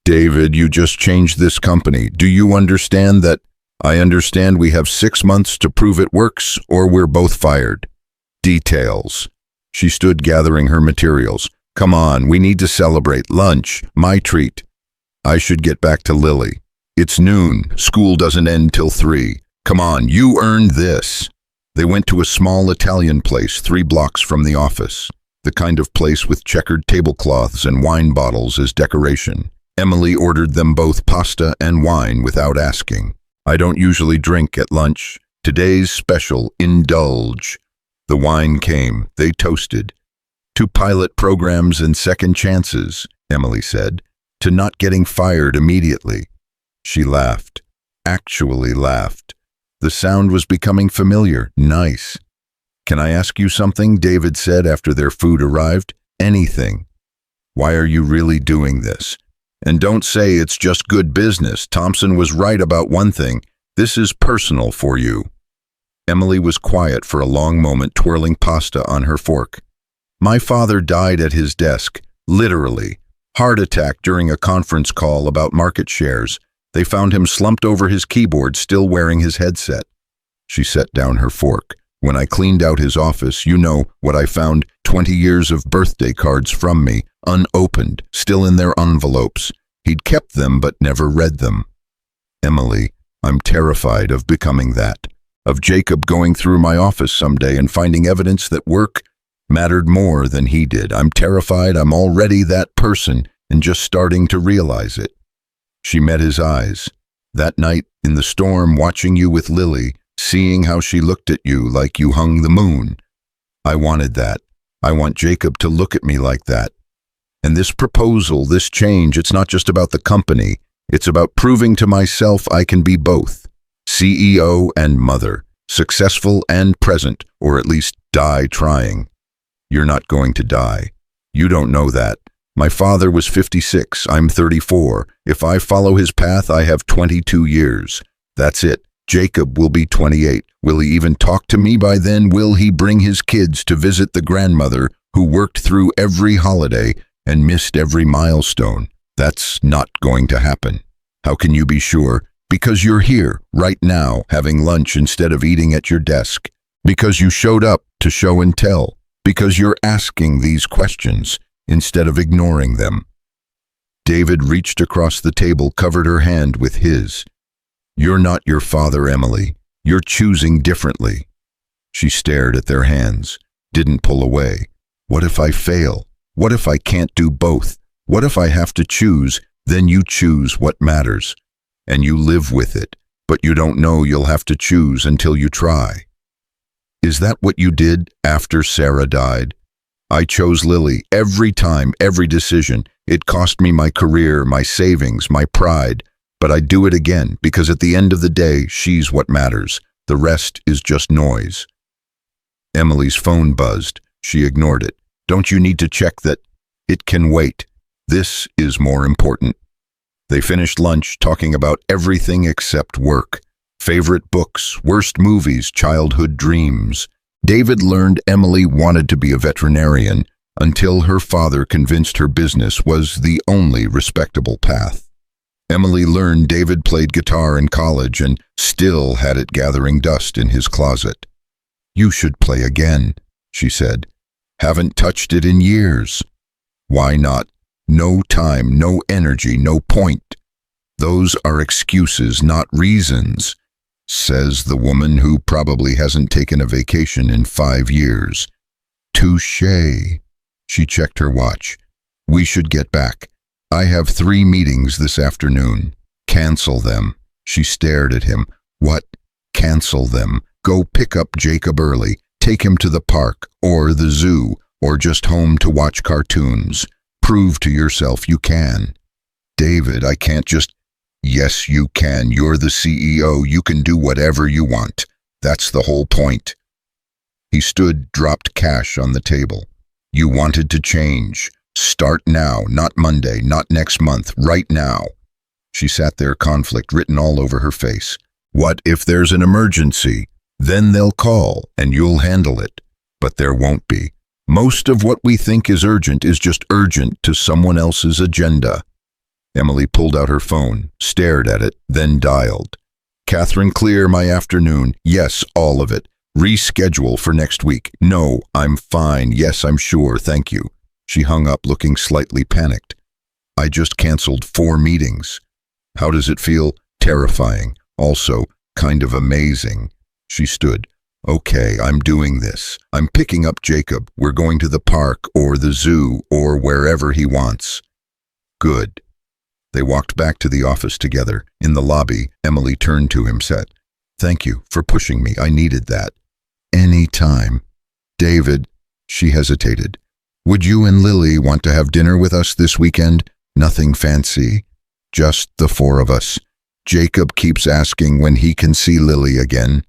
A: David, you just changed this company. Do you understand that? I understand we have 6 months to prove it works, or we're both fired. Details. She stood gathering her materials. Come on, we need to celebrate. Lunch, my treat. I should get back to Lily. It's noon. School doesn't end till 3. Come on, you earned this. They went to a small Italian place 3 blocks from the office, the kind of place with checkered tablecloths and wine bottles as decoration. Emily ordered them both pasta and wine without asking. I don't usually drink at lunch. Today's special, indulge. The wine came. They toasted. To pilot programs and second chances, Emily said. To not getting fired immediately. She laughed. Actually laughed. The sound was becoming familiar. Nice. Can I ask you something? David said after their food arrived. Anything. Why are you really doing this? And don't say it's just good business. Thompson was right about one thing. This is personal for you. Emily was quiet for a long moment, twirling pasta on her fork. My father died at his desk, literally. Heart attack during a conference call about market shares. They found him slumped over his keyboard, still wearing his headset. She set down her fork. When I cleaned out his office, you know what I found? 20 years of birthday cards from me, unopened, still in their envelopes. He'd kept them but never read them. Emily, I'm terrified of becoming that. Of Jacob going through my office someday and finding evidence that work mattered more than he did. I'm terrified I'm already that person and just starting to realize it. She met his eyes. That night in the storm, watching you with Lily, seeing how she looked at you like you hung the moon. I wanted that. I want Jacob to look at me like that. And this proposal, this change, it's not just about the company. It's about proving to myself I can be both. CEO and mother. Successful and present, or at least die trying. You're not going to die. You don't know that. My father was 56. I'm 34. If I follow his path, I have 22 years. That's it. Jacob will be 28. Will he even talk to me by then? Will he bring his kids to visit the grandmother who worked through every holiday and missed every milestone? That's not going to happen. How can you be sure? Because you're here, right now, having lunch instead of eating at your desk. Because you showed up to show and tell. Because you're asking these questions instead of ignoring them. David reached across the table, covered her hand with his. You're not your father, Emily. You're choosing differently. She stared at their hands, didn't pull away. What if I fail? What if I can't do both? What if I have to choose? Then you choose what matters. And you live with it, but you don't know you'll have to choose until you try. Is that what you did after Sarah died? I chose Lily every time, every decision. It cost me my career, my savings, my pride. But I'd do it again, because at the end of the day, she's what matters. The rest is just noise. Emily's phone buzzed. She ignored it. Don't you need to check that? It can wait. This is more important. They finished lunch talking about everything except work. Favorite books, worst movies, childhood dreams. David learned Emily wanted to be a veterinarian until her father convinced her business was the only respectable path. Emily learned David played guitar in college and still had it gathering dust in his closet. "You should play again," she said. "Haven't touched it in years." "Why not? No time, no energy, no point." "Those are excuses, not reasons," says the woman who probably hasn't taken a vacation in 5 years. Touché. She checked her watch. "We should get back. I have 3 meetings this afternoon." "Cancel them." She stared at him. "What? Cancel them. Go pick up Jacob early. Take him to the park, or the zoo, or just home to watch cartoons. Prove to yourself you can." "David, I can't just—" "Yes, you can. You're the CEO. You can do whatever you want. That's the whole point." He stood, dropped cash on the table. "You wanted to change. Start now, not Monday, not next month, right now." She sat there, conflict written all over her face. "What if there's an emergency? Then they'll call, and you'll handle it. But there won't be. Most of what we think is urgent is just urgent to someone else's agenda." Emily pulled out her phone, stared at it, then dialed. "Catherine, clear my afternoon. Yes, all of it. Reschedule for next week. No, I'm fine. Yes, I'm sure. Thank you." She hung up, looking slightly panicked. "I just canceled 4 meetings. How does it feel?" "Terrifying. Also, kind of amazing." She stood. "Okay, I'm doing this. I'm picking up Jacob. We're going to the park or the zoo or wherever he wants." "Good." They walked back to the office together. In the lobby, Emily turned to him, said, "Thank you for pushing me. I needed that." "Any time." "David," she hesitated, "would you and Lily want to have dinner with us this weekend? Nothing fancy. Just the 4 of us. Jacob keeps asking when he can see Lily again."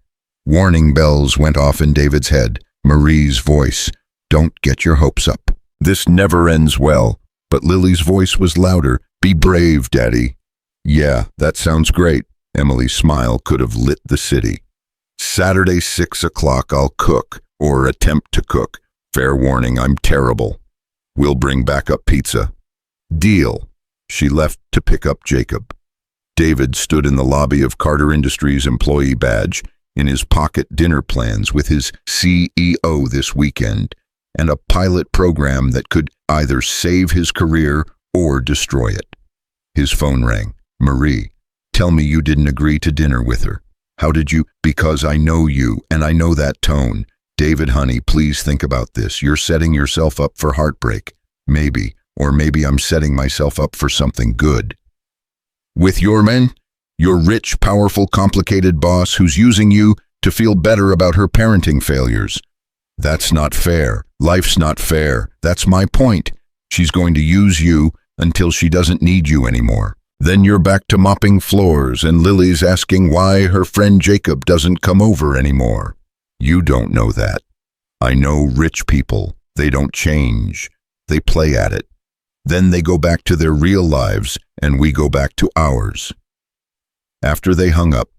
A: Warning bells went off in David's head. Marie's voice. "Don't get your hopes up. This never ends well." But Lily's voice was louder. "Be brave, Daddy." "Yeah, that sounds great." Emily's smile could have lit the city. "Saturday, 6 o'clock, I'll cook, or attempt to cook. Fair warning, I'm terrible. We'll bring backup pizza." "Deal." She left to pick up Jacob. David stood in the lobby of Carter Industries' employee badge, in his pocket dinner plans with his CEO this weekend, and a pilot program that could either save his career or destroy it. His phone rang. "Marie, tell me you didn't agree to dinner with her. How did you?" "Because I know you, and I know that tone." "David, honey, please think about this. You're setting yourself up for heartbreak. Maybe, or maybe I'm setting myself up for something good. With your men? Your rich, powerful, complicated boss who's using you to feel better about her parenting failures. That's not fair. Life's not fair. That's my point. She's going to use you until she doesn't need you anymore. Then you're back to mopping floors and Lily's asking why her friend Jacob doesn't come over anymore. You don't know that. I know rich people. They don't change. They play at it. Then they go back to their real lives and we go back to ours." After they hung up,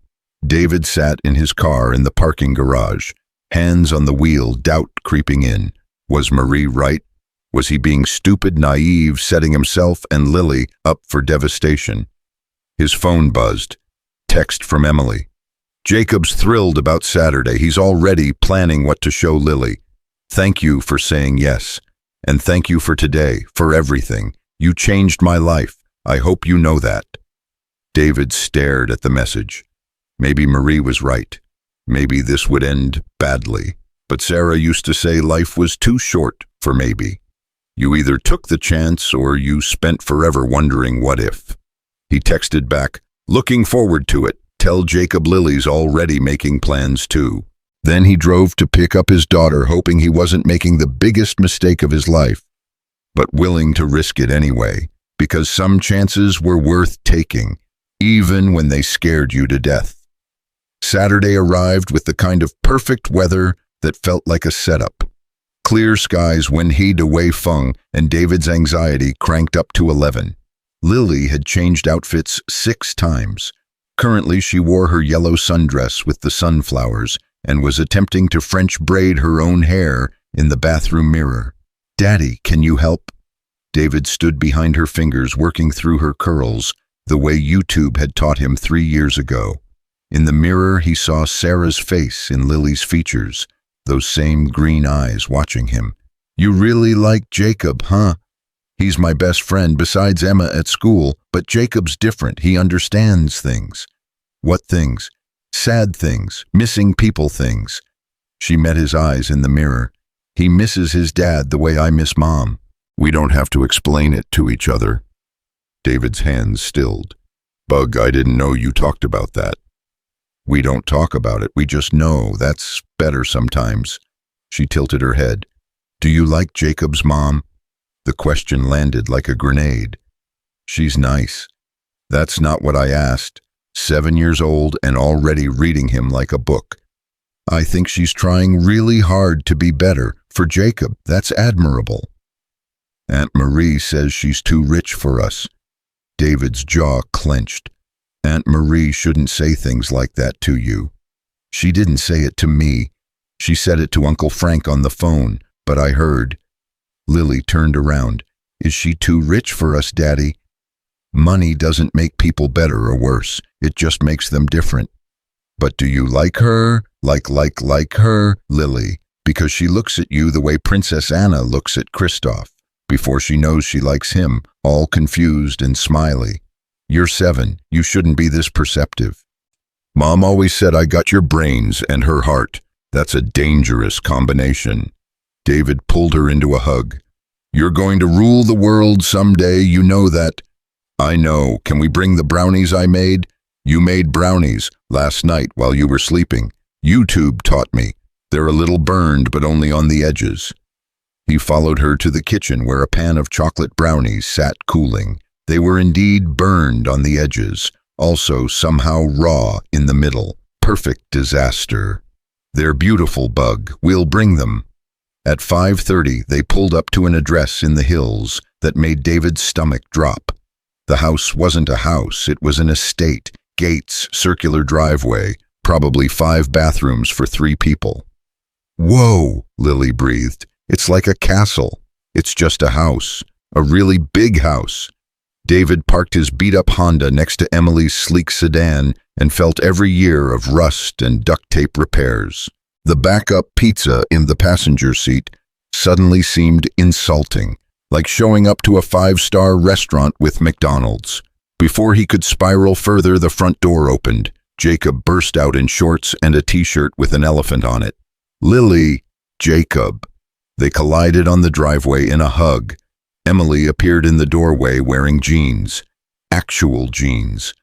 A: David sat in his car in the parking garage, hands on the wheel, doubt creeping in. Was Marie right? Was he being stupid, naive, setting himself and Lily up for devastation? His phone buzzed. Text from Emily. "Jacob's thrilled about Saturday. He's already planning what to show Lily. Thank you for saying yes. And thank you for today, for everything. You changed my life. I hope you know that." David stared at the message. Maybe Marie was right. Maybe this would end badly. But Sarah used to say life was too short for maybe. You either took the chance or you spent forever wondering what if. He texted back, "Looking forward to it. Tell Jacob Lily's already making plans too." Then he drove to pick up his daughter, hoping he wasn't making the biggest mistake of his life, but willing to risk it anyway, because some chances were worth taking, even when they scared you to death. Saturday arrived with the kind of perfect weather that felt like a setup. Clear skies when he'd away Feng, and David's anxiety cranked up to 11. Lily had changed outfits 6 times. Currently, she wore her yellow sundress with the sunflowers and was attempting to French braid her own hair in the bathroom mirror. "Daddy, can you help?" David stood behind her fingers, working through her curls, the way YouTube had taught him 3 years ago. In the mirror, he saw Sarah's face in Lily's features, those same green eyes watching him. "You really like Jacob, huh? He's my best friend besides Emma at school, but Jacob's different. He understands things." "What things?" "Sad things, missing people things." She met his eyes in the mirror. "He misses his dad the way I miss Mom." "We don't have to explain it to each other." David's hands stilled. "Bug, I didn't know you talked about that." "We don't talk about it, we just know. That's better sometimes." She tilted her head. "Do you like Jacob's mom?" The question landed like a grenade. "She's nice." "That's not what I asked. 7 years old and already reading him like a book." "I think she's trying really hard to be better for Jacob. That's admirable." "Aunt Marie says she's too rich for us." David's jaw clenched. "Aunt Marie shouldn't say things like that to you." "She didn't say it to me. She said it to Uncle Frank on the phone, but I heard." Lily turned around. "Is she too rich for us, Daddy?" "Money doesn't make people better or worse. It just makes them different." "But do you like her? Like her, Lily? Because she looks at you the way Princess Anna looks at Kristoff, before she knows she likes him, all confused and smiley." "You're 7. You shouldn't be this perceptive." "Mom always said I got your brains and her heart. That's a dangerous combination." David pulled her into a hug. "You're going to rule the world someday, you know that." "I know. Can we bring the brownies I made?" "You made brownies last night while you were sleeping. YouTube taught me. They're a little burned, but only on the edges." He followed her to the kitchen where a pan of chocolate brownies sat cooling. They were indeed burned on the edges, also somehow raw in the middle. Perfect disaster. "They're beautiful, Bug. We'll bring them." At 5:30, they pulled up to an address in the hills that made David's stomach drop. The house wasn't a house, it was an estate. Gates, circular driveway, probably 5 bathrooms for 3 people. "Whoa," Lily breathed. "It's like a castle." "It's just a house. A really big house." David parked his beat-up Honda next to Emily's sleek sedan and felt every year of rust and duct tape repairs. The backup pizza in the passenger seat suddenly seemed insulting, like showing up to a 5-star restaurant with McDonald's. Before he could spiral further, the front door opened. Jacob burst out in shorts and a t-shirt with an elephant on it. "Lily!" "Jacob!" They collided on the driveway in a hug. Emily appeared in the doorway wearing jeans, actual jeans,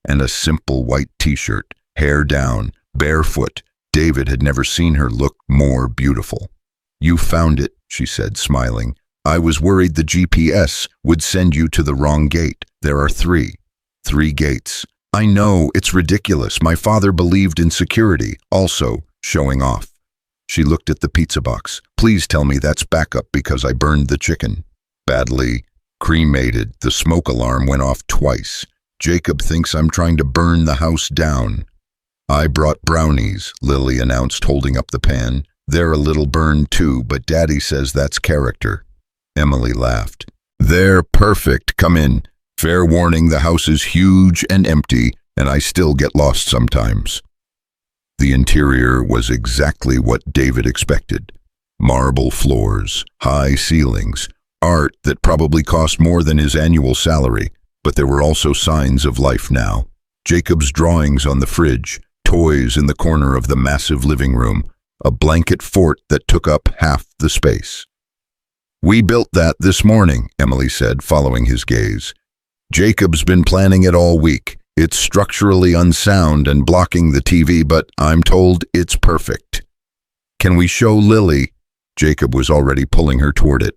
A: and a simple white t-shirt, hair down, barefoot. David had never seen her look more beautiful. "You found it," she said, smiling. "I was worried the GPS would send you to the wrong gate. There are 3 gates." "I know, it's ridiculous. My father believed in security." Also, showing off. She looked at the pizza box. "Please tell me that's backup because I burned the chicken." "Badly cremated. The smoke alarm went off twice. Jacob thinks I'm trying to burn the house down." "I brought brownies," Lily announced, holding up the pan. "They're a little burned too, but Daddy says that's character." Emily laughed. "They're perfect. Come in. Fair warning, the house is huge and empty, and I still get lost sometimes." The interior was exactly what David expected. Marble floors, high ceilings, art that probably cost more than his annual salary, but there were also signs of life now. Jacob's drawings on the fridge, toys in the corner of the massive living room, a blanket fort that took up half the space. "We built that this morning," Emily said, following his gaze. "Jacob's been planning it all week. It's structurally unsound and blocking the TV, but I'm told it's perfect." "Can we show Lily?" Jacob was already pulling her toward it.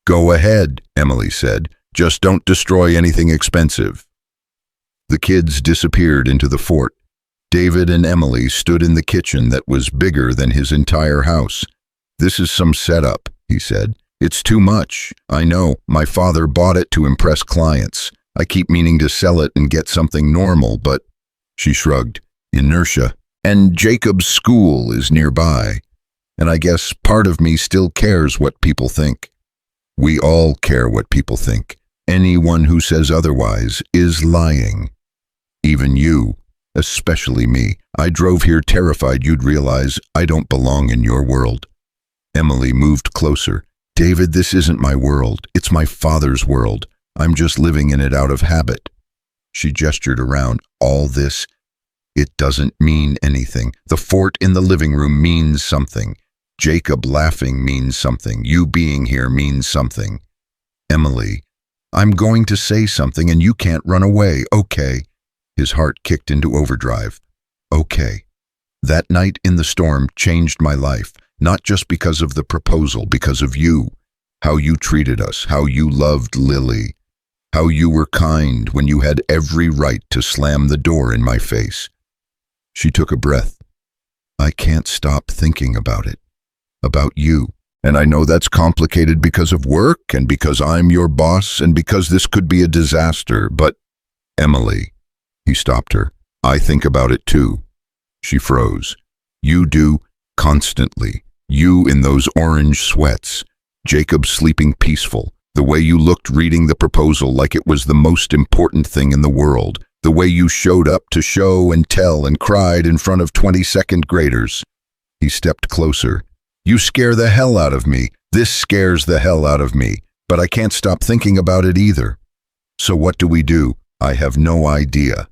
A: "Go ahead," Emily said. "Just don't destroy anything expensive." The kids disappeared into the fort. David and Emily stood in the kitchen that was bigger than his entire house. "This is some setup," he said. "It's too much. I know, my father bought it to impress clients. I keep meaning to sell it and get something normal, but..." She shrugged. Inertia. And Jacob's school is nearby. And I guess part of me still cares what people think. We all care what people think. Anyone who says otherwise is lying. Even you, especially me. I drove here terrified you'd realize I don't belong in your world. Emily moved closer. David, this isn't my world. It's my father's world. I'm just living in it out of habit. She gestured around. All this, it doesn't mean anything. The fort in the living room means something. Jacob laughing means something. You being here means something. Emily, I'm going to say something and you can't run away, okay? His heart kicked into overdrive. Okay. That night in the storm changed my life, not just because of the proposal, because of you. How you treated us, how you loved Lily, how you were kind when you had every right to slam the door in my face. She took a breath. I can't stop thinking about it, about you. And I know that's complicated because of work and because I'm your boss and because this could be a disaster, but Emily, he stopped her. I think about it too. She froze. You do, constantly. You in those orange sweats. Jacob sleeping peaceful. The way you looked reading the proposal like it was the most important thing in the world. The way you showed up to show and tell and cried in front of 22nd graders. He stepped closer. You scare the hell out of me. This scares the hell out of me. But I can't stop thinking about it either. So what do? I have no idea.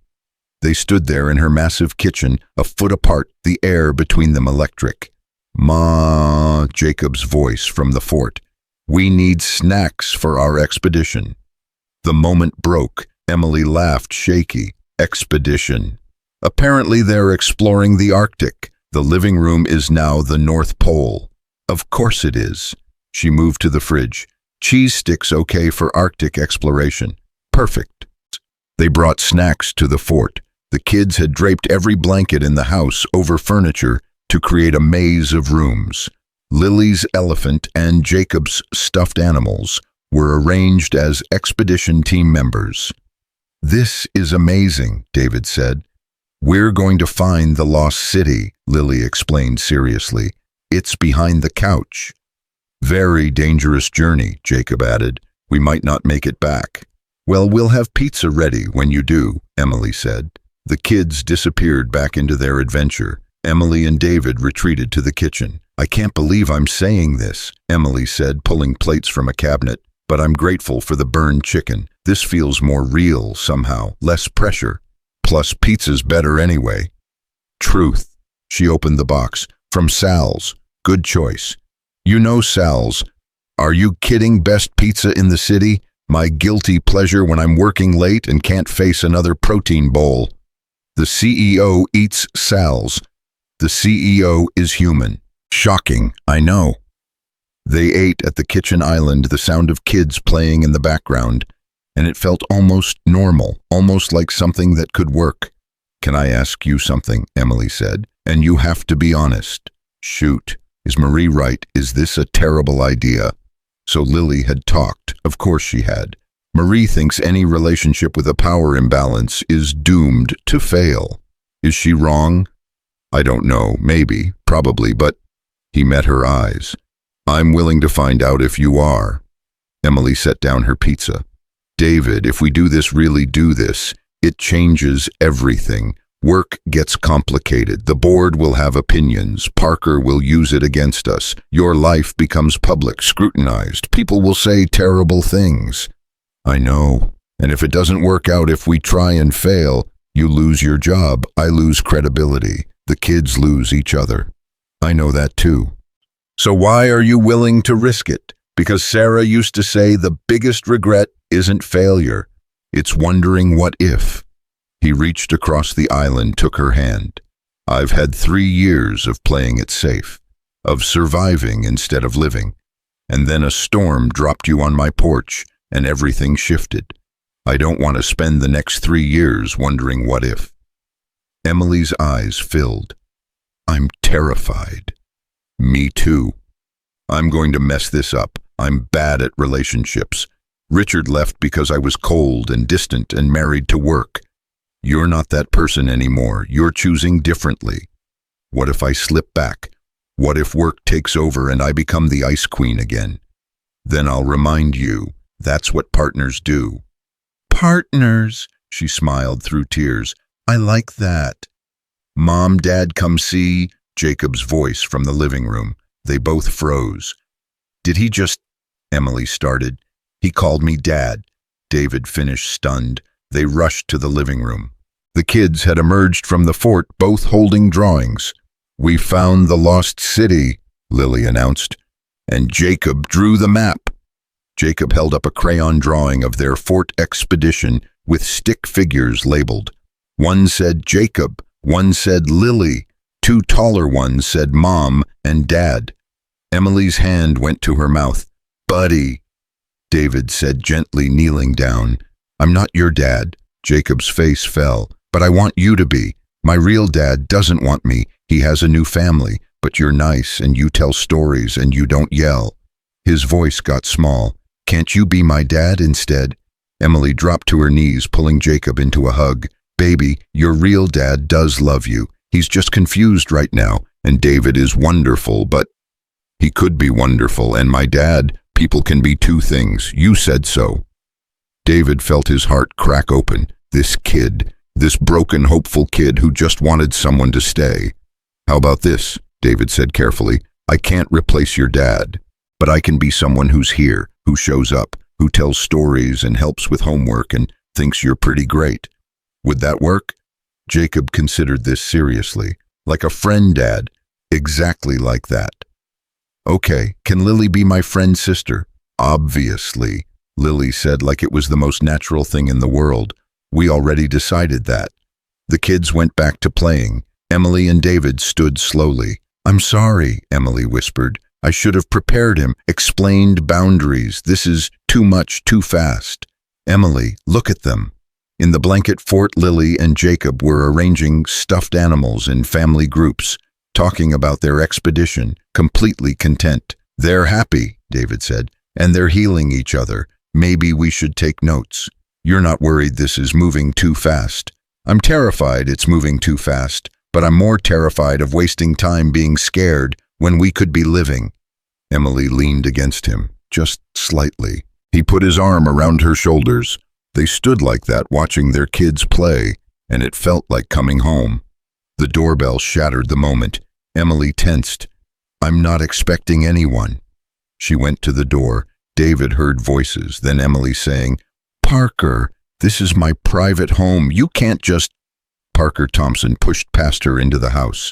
A: They stood there in her massive kitchen, a foot apart, the air between them electric. Ma, Jacob's voice from the fort. We need snacks for our expedition. The moment broke. Emily laughed, shaky. Expedition. Apparently they're exploring the Arctic. The living room is now the North Pole. Of course it is. She moved to the fridge. Cheese sticks okay for Arctic exploration. Perfect. They brought snacks to the fort. The kids had draped every blanket in the house over furniture to create a maze of rooms. Lily's elephant and Jacob's stuffed animals were arranged as expedition team members. This is amazing, David said. We're going to find the lost city, Lily explained seriously. It's behind the couch. Very dangerous journey, Jacob added. We might not make it back. Well, we'll have pizza ready when you do, Emily said. The kids disappeared back into their adventure. Emily and David retreated to the kitchen. I can't believe I'm saying this, Emily said, pulling plates from a cabinet, but I'm grateful for the burned chicken. This feels more real somehow, less pressure. Plus pizza's better anyway. Truth. She opened the box. From Sal's. Good choice. You know Sal's. Are you kidding? Best pizza in the city? My guilty pleasure when I'm working late and can't face another protein bowl. The CEO eats Sal's. The CEO is human. Shocking, I know. They ate at the kitchen island, the sound of kids playing in the background, and it felt almost normal, almost like something that could work. Can I ask you something? Emily said. And you have to be honest. Shoot. Is Marie right? Is this a terrible idea? So Lily had talked. Of course she had. Marie thinks any relationship with a power imbalance is doomed to fail. Is she wrong? I don't know. Maybe. Probably. But he met her eyes. I'm willing to find out if you are. Emily set down her pizza. David, if we really do this, it changes everything. Work gets complicated. The board will have opinions. Parker will use it against us. Your life becomes public, scrutinized. People will say terrible things. I know. And if it doesn't work out, if we try and fail, you lose your job. I lose credibility. The kids lose each other. I know that too. So why are you willing to risk it? Because Sarah used to say the biggest regret isn't failure. It's wondering what if. He reached across the island, took her hand. I've had 3 years of playing it safe, of surviving instead of living. And then a storm dropped you on my porch, and everything shifted. I don't want to spend the next 3 years wondering what if. Emily's eyes filled. I'm terrified. Me too. I'm going to mess this up. I'm bad at relationships. Richard left because I was cold and distant and married to work. You're not that person anymore. You're choosing differently. What if I slip back? What if work takes over and I become the ice queen again? Then I'll remind you, that's what partners do. Partners, she smiled through tears. I like that. Mom, Dad, come see, Jacob's voice from the living room. They both froze. Did he just, Emily started. He called me Dad. David finished stunned. They rushed to the living room. The kids had emerged from the fort, both holding drawings. We found the lost city, Lily announced, and Jacob drew the map. Jacob held up a crayon drawing of their fort expedition with stick figures labeled. One said Jacob, one said Lily, two taller ones said Mom and Dad. Emily's hand went to her mouth. Buddy, David said gently, kneeling down. I'm not your dad. Jacob's face fell. But I want you to be. My real dad doesn't want me. He has a new family, but you're nice and you tell stories and you don't yell. His voice got small. Can't you be my dad instead? Emily dropped to her knees, pulling Jacob into a hug. Baby, your real dad does love you. He's just confused right now, and David is wonderful, but he could be wonderful, and my dad, people can be two things. You said so. David felt his heart crack open. This kid, this broken, hopeful kid who just wanted someone to stay. How about this? David said carefully. I can't replace your dad, but I can be someone who's here, who shows up, who tells stories and helps with homework and thinks you're pretty great. Would that work? Jacob considered this seriously. Like a friend, Dad. Exactly like that. Okay, can Lily be my friend's sister? Obviously, Lily said like it was the most natural thing in the world. We already decided that. The kids went back to playing. Emily and David stood slowly. I'm sorry, Emily whispered. I should have prepared him, explained boundaries. This is too much, too fast. Emily, look at them. In the blanket fort, Lily and Jacob were arranging stuffed animals in family groups, talking about their expedition, completely content. They're happy, David said, and they're healing each other. Maybe we should take notes. You're not worried this is moving too fast. I'm terrified it's moving too fast, but I'm more terrified of wasting time being scared when we could be living. Emily leaned against him, just slightly. He put his arm around her shoulders. They stood like that watching their kids play, and it felt like coming home. The doorbell shattered the moment. Emily tensed. I'm not expecting anyone. She went to the door. David heard voices, then Emily saying, Parker, this is my private home. You can't just... Parker Thompson pushed past her into the house.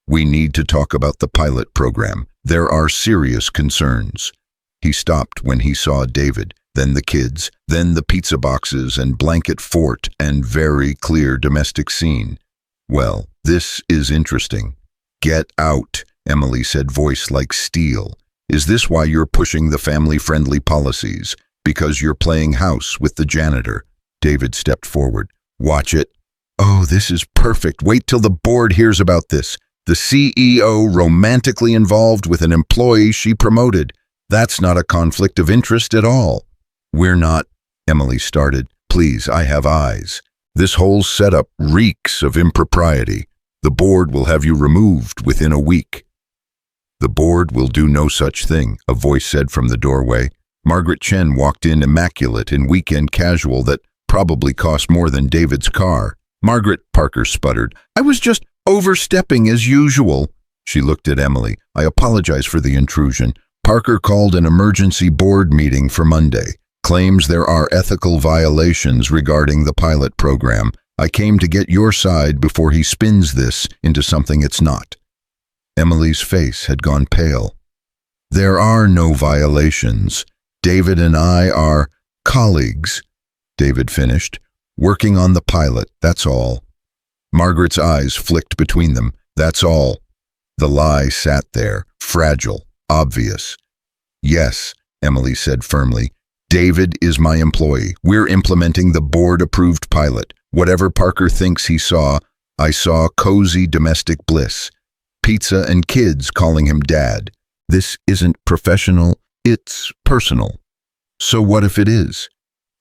A: We need to talk about the pilot program. There are serious concerns. He stopped when he saw David, then the kids, then the pizza boxes and blanket fort and very clear domestic scene. Well, this is interesting. Get out, Emily said, voice like steel. Is this why you're pushing the family-friendly policies? Because you're playing house with the janitor? David stepped forward. Watch it. Oh, this is perfect. Wait till the board hears about this. The CEO romantically involved with an employee she promoted. That's not a conflict of interest at all. We're not, Emily started. Please, I have eyes. This whole setup reeks of impropriety. The board will have you removed within a week. The board will do no such thing, a voice said from the doorway. Margaret Chen walked in immaculate in weekend casual that probably cost more than David's car. Margaret, Parker sputtered. I was just overstepping as usual. She looked at Emily. I apologize for the intrusion. Parker called an emergency board meeting for Monday. Claims there are ethical violations regarding the pilot program. I came to get your side before he spins this into something it's not. Emily's face had gone pale. There are no violations. David and I are colleagues, David finished. Working on the pilot, that's all. Margaret's eyes flicked between them. That's all. The lie sat there, fragile, obvious. Yes, Emily said firmly. David is my employee. We're implementing the board-approved pilot. Whatever Parker thinks he saw, I saw cozy domestic bliss. Pizza and kids calling him Dad. This isn't professional, it's personal. So what if it is?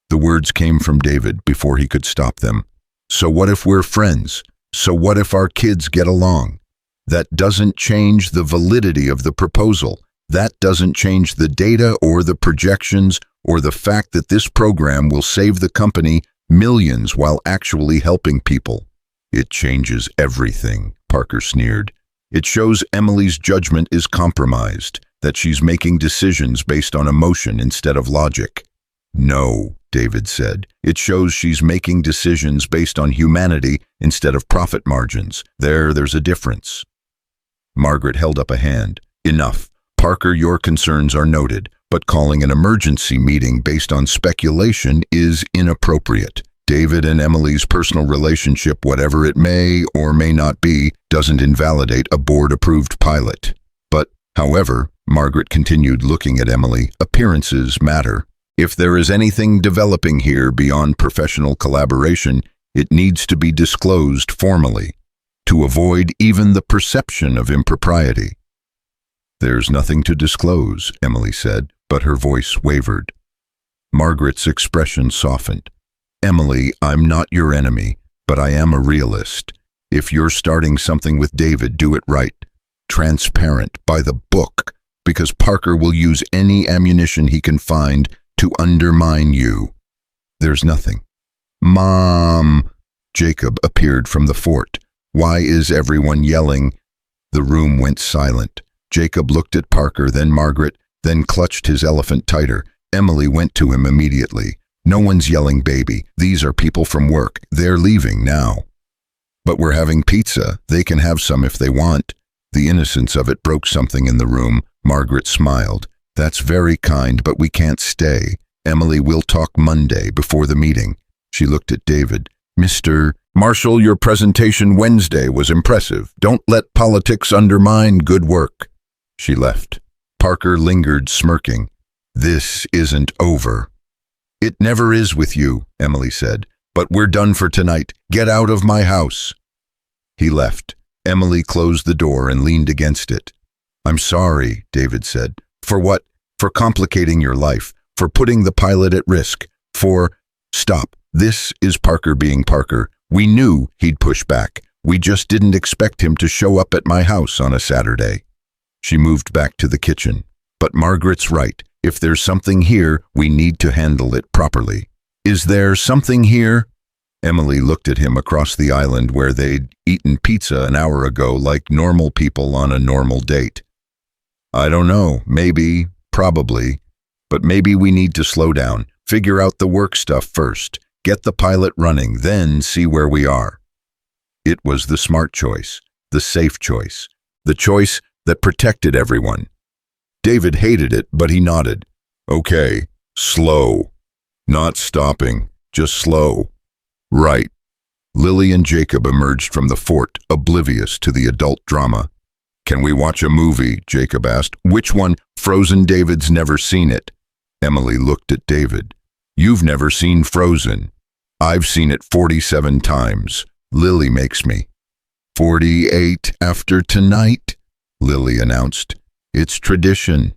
A: The words came from David before he could stop them. So what if we're friends? So what if our kids get along? That doesn't change the validity of the proposal. That doesn't change the data or the projections or the fact that this program will save the company millions while actually helping people. It changes everything, Parker sneered. It shows Emily's judgment is compromised, that she's making decisions based on emotion instead of logic. No, David said. It shows she's making decisions based on humanity instead of profit margins. There's a difference. Margaret held up a hand. Enough. Parker, your concerns are noted, but calling an emergency meeting based on speculation is inappropriate. David and Emily's personal relationship, whatever it may or may not be, doesn't invalidate a board-approved pilot. But, however, Margaret continued looking at Emily, appearances matter. If there is anything developing here beyond professional collaboration, it needs to be disclosed formally, to avoid even the perception of impropriety. There's nothing to disclose, Emily said, but her voice wavered. Margaret's expression softened. Emily, I'm not your enemy, but I am a realist. If you're starting something with David, do it right. Transparent, by the book, because Parker will use any ammunition he can find to undermine you. There's nothing. Mom! Jacob appeared from the fort. Why is everyone yelling? The room went silent. Jacob looked at Parker, then Margaret, then clutched his elephant tighter. Emily went to him immediately. No one's yelling, baby. These are people from work. They're leaving now. But we're having pizza. They can have some if they want. The innocence of it broke something in the room. Margaret smiled. That's very kind, but we can't stay. Emily, we'll talk Monday before the meeting. She looked at David. Mr. Marshall, your presentation Wednesday was impressive. Don't let politics undermine good work. She left. Parker lingered, smirking. This isn't over. It never is with you, Emily said. But we're done for tonight. Get out of my house. He left. Emily closed the door and leaned against it. I'm sorry, David said. For what? For complicating your life. For putting the pilot at risk. Stop. This is Parker being Parker. We knew he'd push back. We just didn't expect him to show up at my house on a Saturday. She moved back to the kitchen. But Margaret's right. If there's something here, we need to handle it properly. Is there something here? Emily looked at him across the island where they'd eaten pizza an hour ago like normal people on a normal date. I don't know. Maybe. Probably. But maybe we need to slow down. Figure out the work stuff first. Get the pilot running, then see where we are. It was the smart choice. The safe choice. The choice that protected everyone. David hated it, but he nodded. Okay, slow. Not stopping, just slow. Right. Lily and Jacob emerged from the fort, oblivious to the adult drama. Can we watch a movie? Jacob asked. Which one? Frozen. David's never seen it. Emily looked at David. You've never seen Frozen. I've seen it 47 times. Lily makes me. 48 after tonight, Lily announced. It's tradition.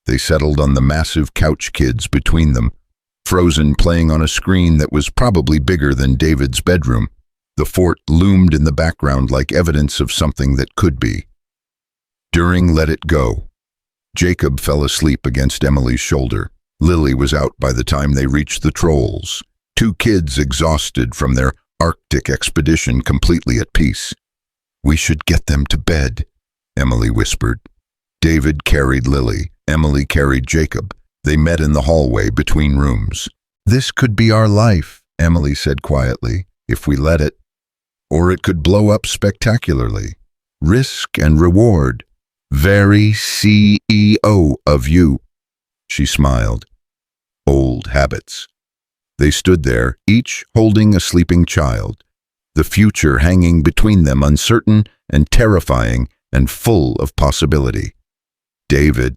A: They settled on the massive couch kids between them, Frozen playing on a screen that was probably bigger than David's bedroom. The fort loomed in the background like evidence of something that could be. During Let It Go, Jacob fell asleep against Emily's shoulder. Lily was out by the time they reached the trolls. Two kids exhausted from their Arctic expedition, completely at peace. We should get them to bed, Emily whispered. David carried Lily. Emily carried Jacob. They met in the hallway between rooms. This could be our life, Emily said quietly, if we let it. Or it could blow up spectacularly. Risk and reward. Very CEO of you. She smiled. Old habits. They stood there, each holding a sleeping child, the future hanging between them, uncertain and terrifying and full of possibility. David.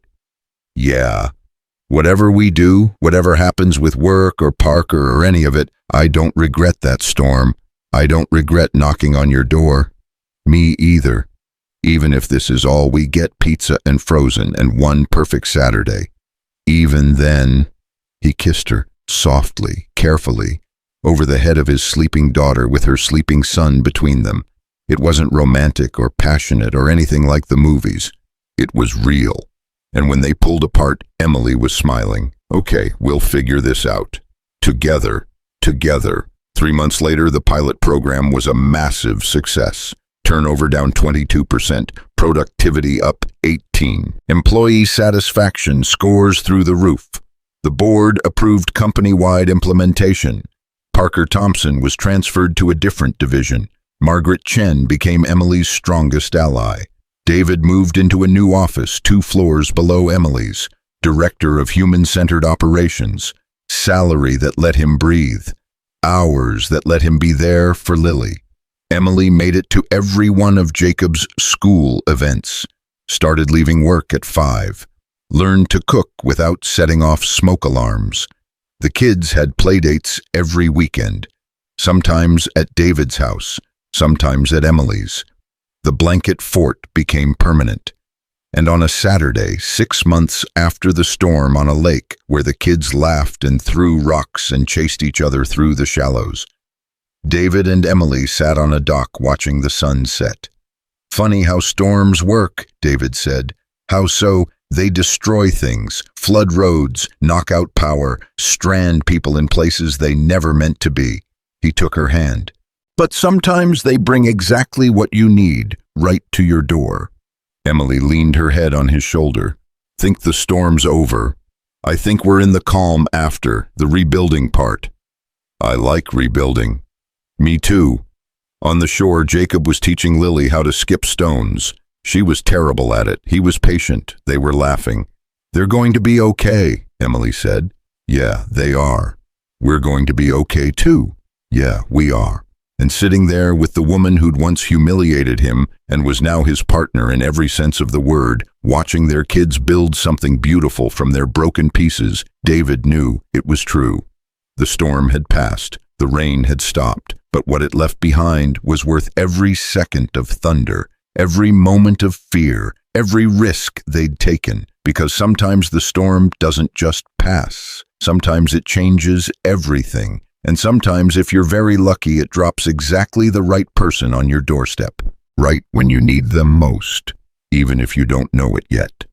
A: Yeah. Whatever we do, whatever happens with work or Parker or any of it, I don't regret that storm. I don't regret knocking on your door. Me either. Even if this is all we get, pizza and Frozen and one perfect Saturday. Even then, he kissed her, softly, carefully, over the head of his sleeping daughter with her sleeping son between them. It wasn't romantic or passionate or anything like the movies. It was real. And when they pulled apart, Emily was smiling. Okay, we'll figure this out. Together. 3 months later, the pilot program was a massive success. Turnover down 22%, productivity up 18%. Employee satisfaction scores through the roof. The board approved company-wide implementation. Parker Thompson was transferred to a different division. Margaret Chen became Emily's strongest ally. David moved into a new office 2 floors below Emily's. Director of Human-Centered Operations. Salary that let him breathe. Hours that let him be there for Lily. Emily made it to every one of Jacob's school events. Started leaving work at 5. Learned to cook without setting off smoke alarms. The kids had playdates every weekend. Sometimes at David's house, sometimes at Emily's. The blanket fort became permanent. And on a Saturday, 6 months after the storm on a lake where the kids laughed and threw rocks and chased each other through the shallows, David and Emily sat on a dock watching the sun set. Funny how storms work, David said. How so? They destroy things, flood roads, knock out power, strand people in places they never meant to be. He took her hand. But sometimes they bring exactly what you need, right to your door. Emily leaned her head on his shoulder. Think the storm's over. I think we're in the calm after, the rebuilding part. I like rebuilding. Me too. On the shore, Jacob was teaching Lily how to skip stones. She was terrible at it. He was patient. They were laughing. They're going to be okay, Emily said. Yeah, they are. We're going to be okay too. Yeah, we are. And sitting there with the woman who'd once humiliated him and was now his partner in every sense of the word, watching their kids build something beautiful from their broken pieces, David knew it was true. The storm had passed. The rain had stopped. But what it left behind was worth every second of thunder, every moment of fear, every risk they'd taken, because sometimes the storm doesn't just pass. Sometimes it changes everything. And sometimes, if you're very lucky, it drops exactly the right person on your doorstep, right when you need them most, even if you don't know it yet.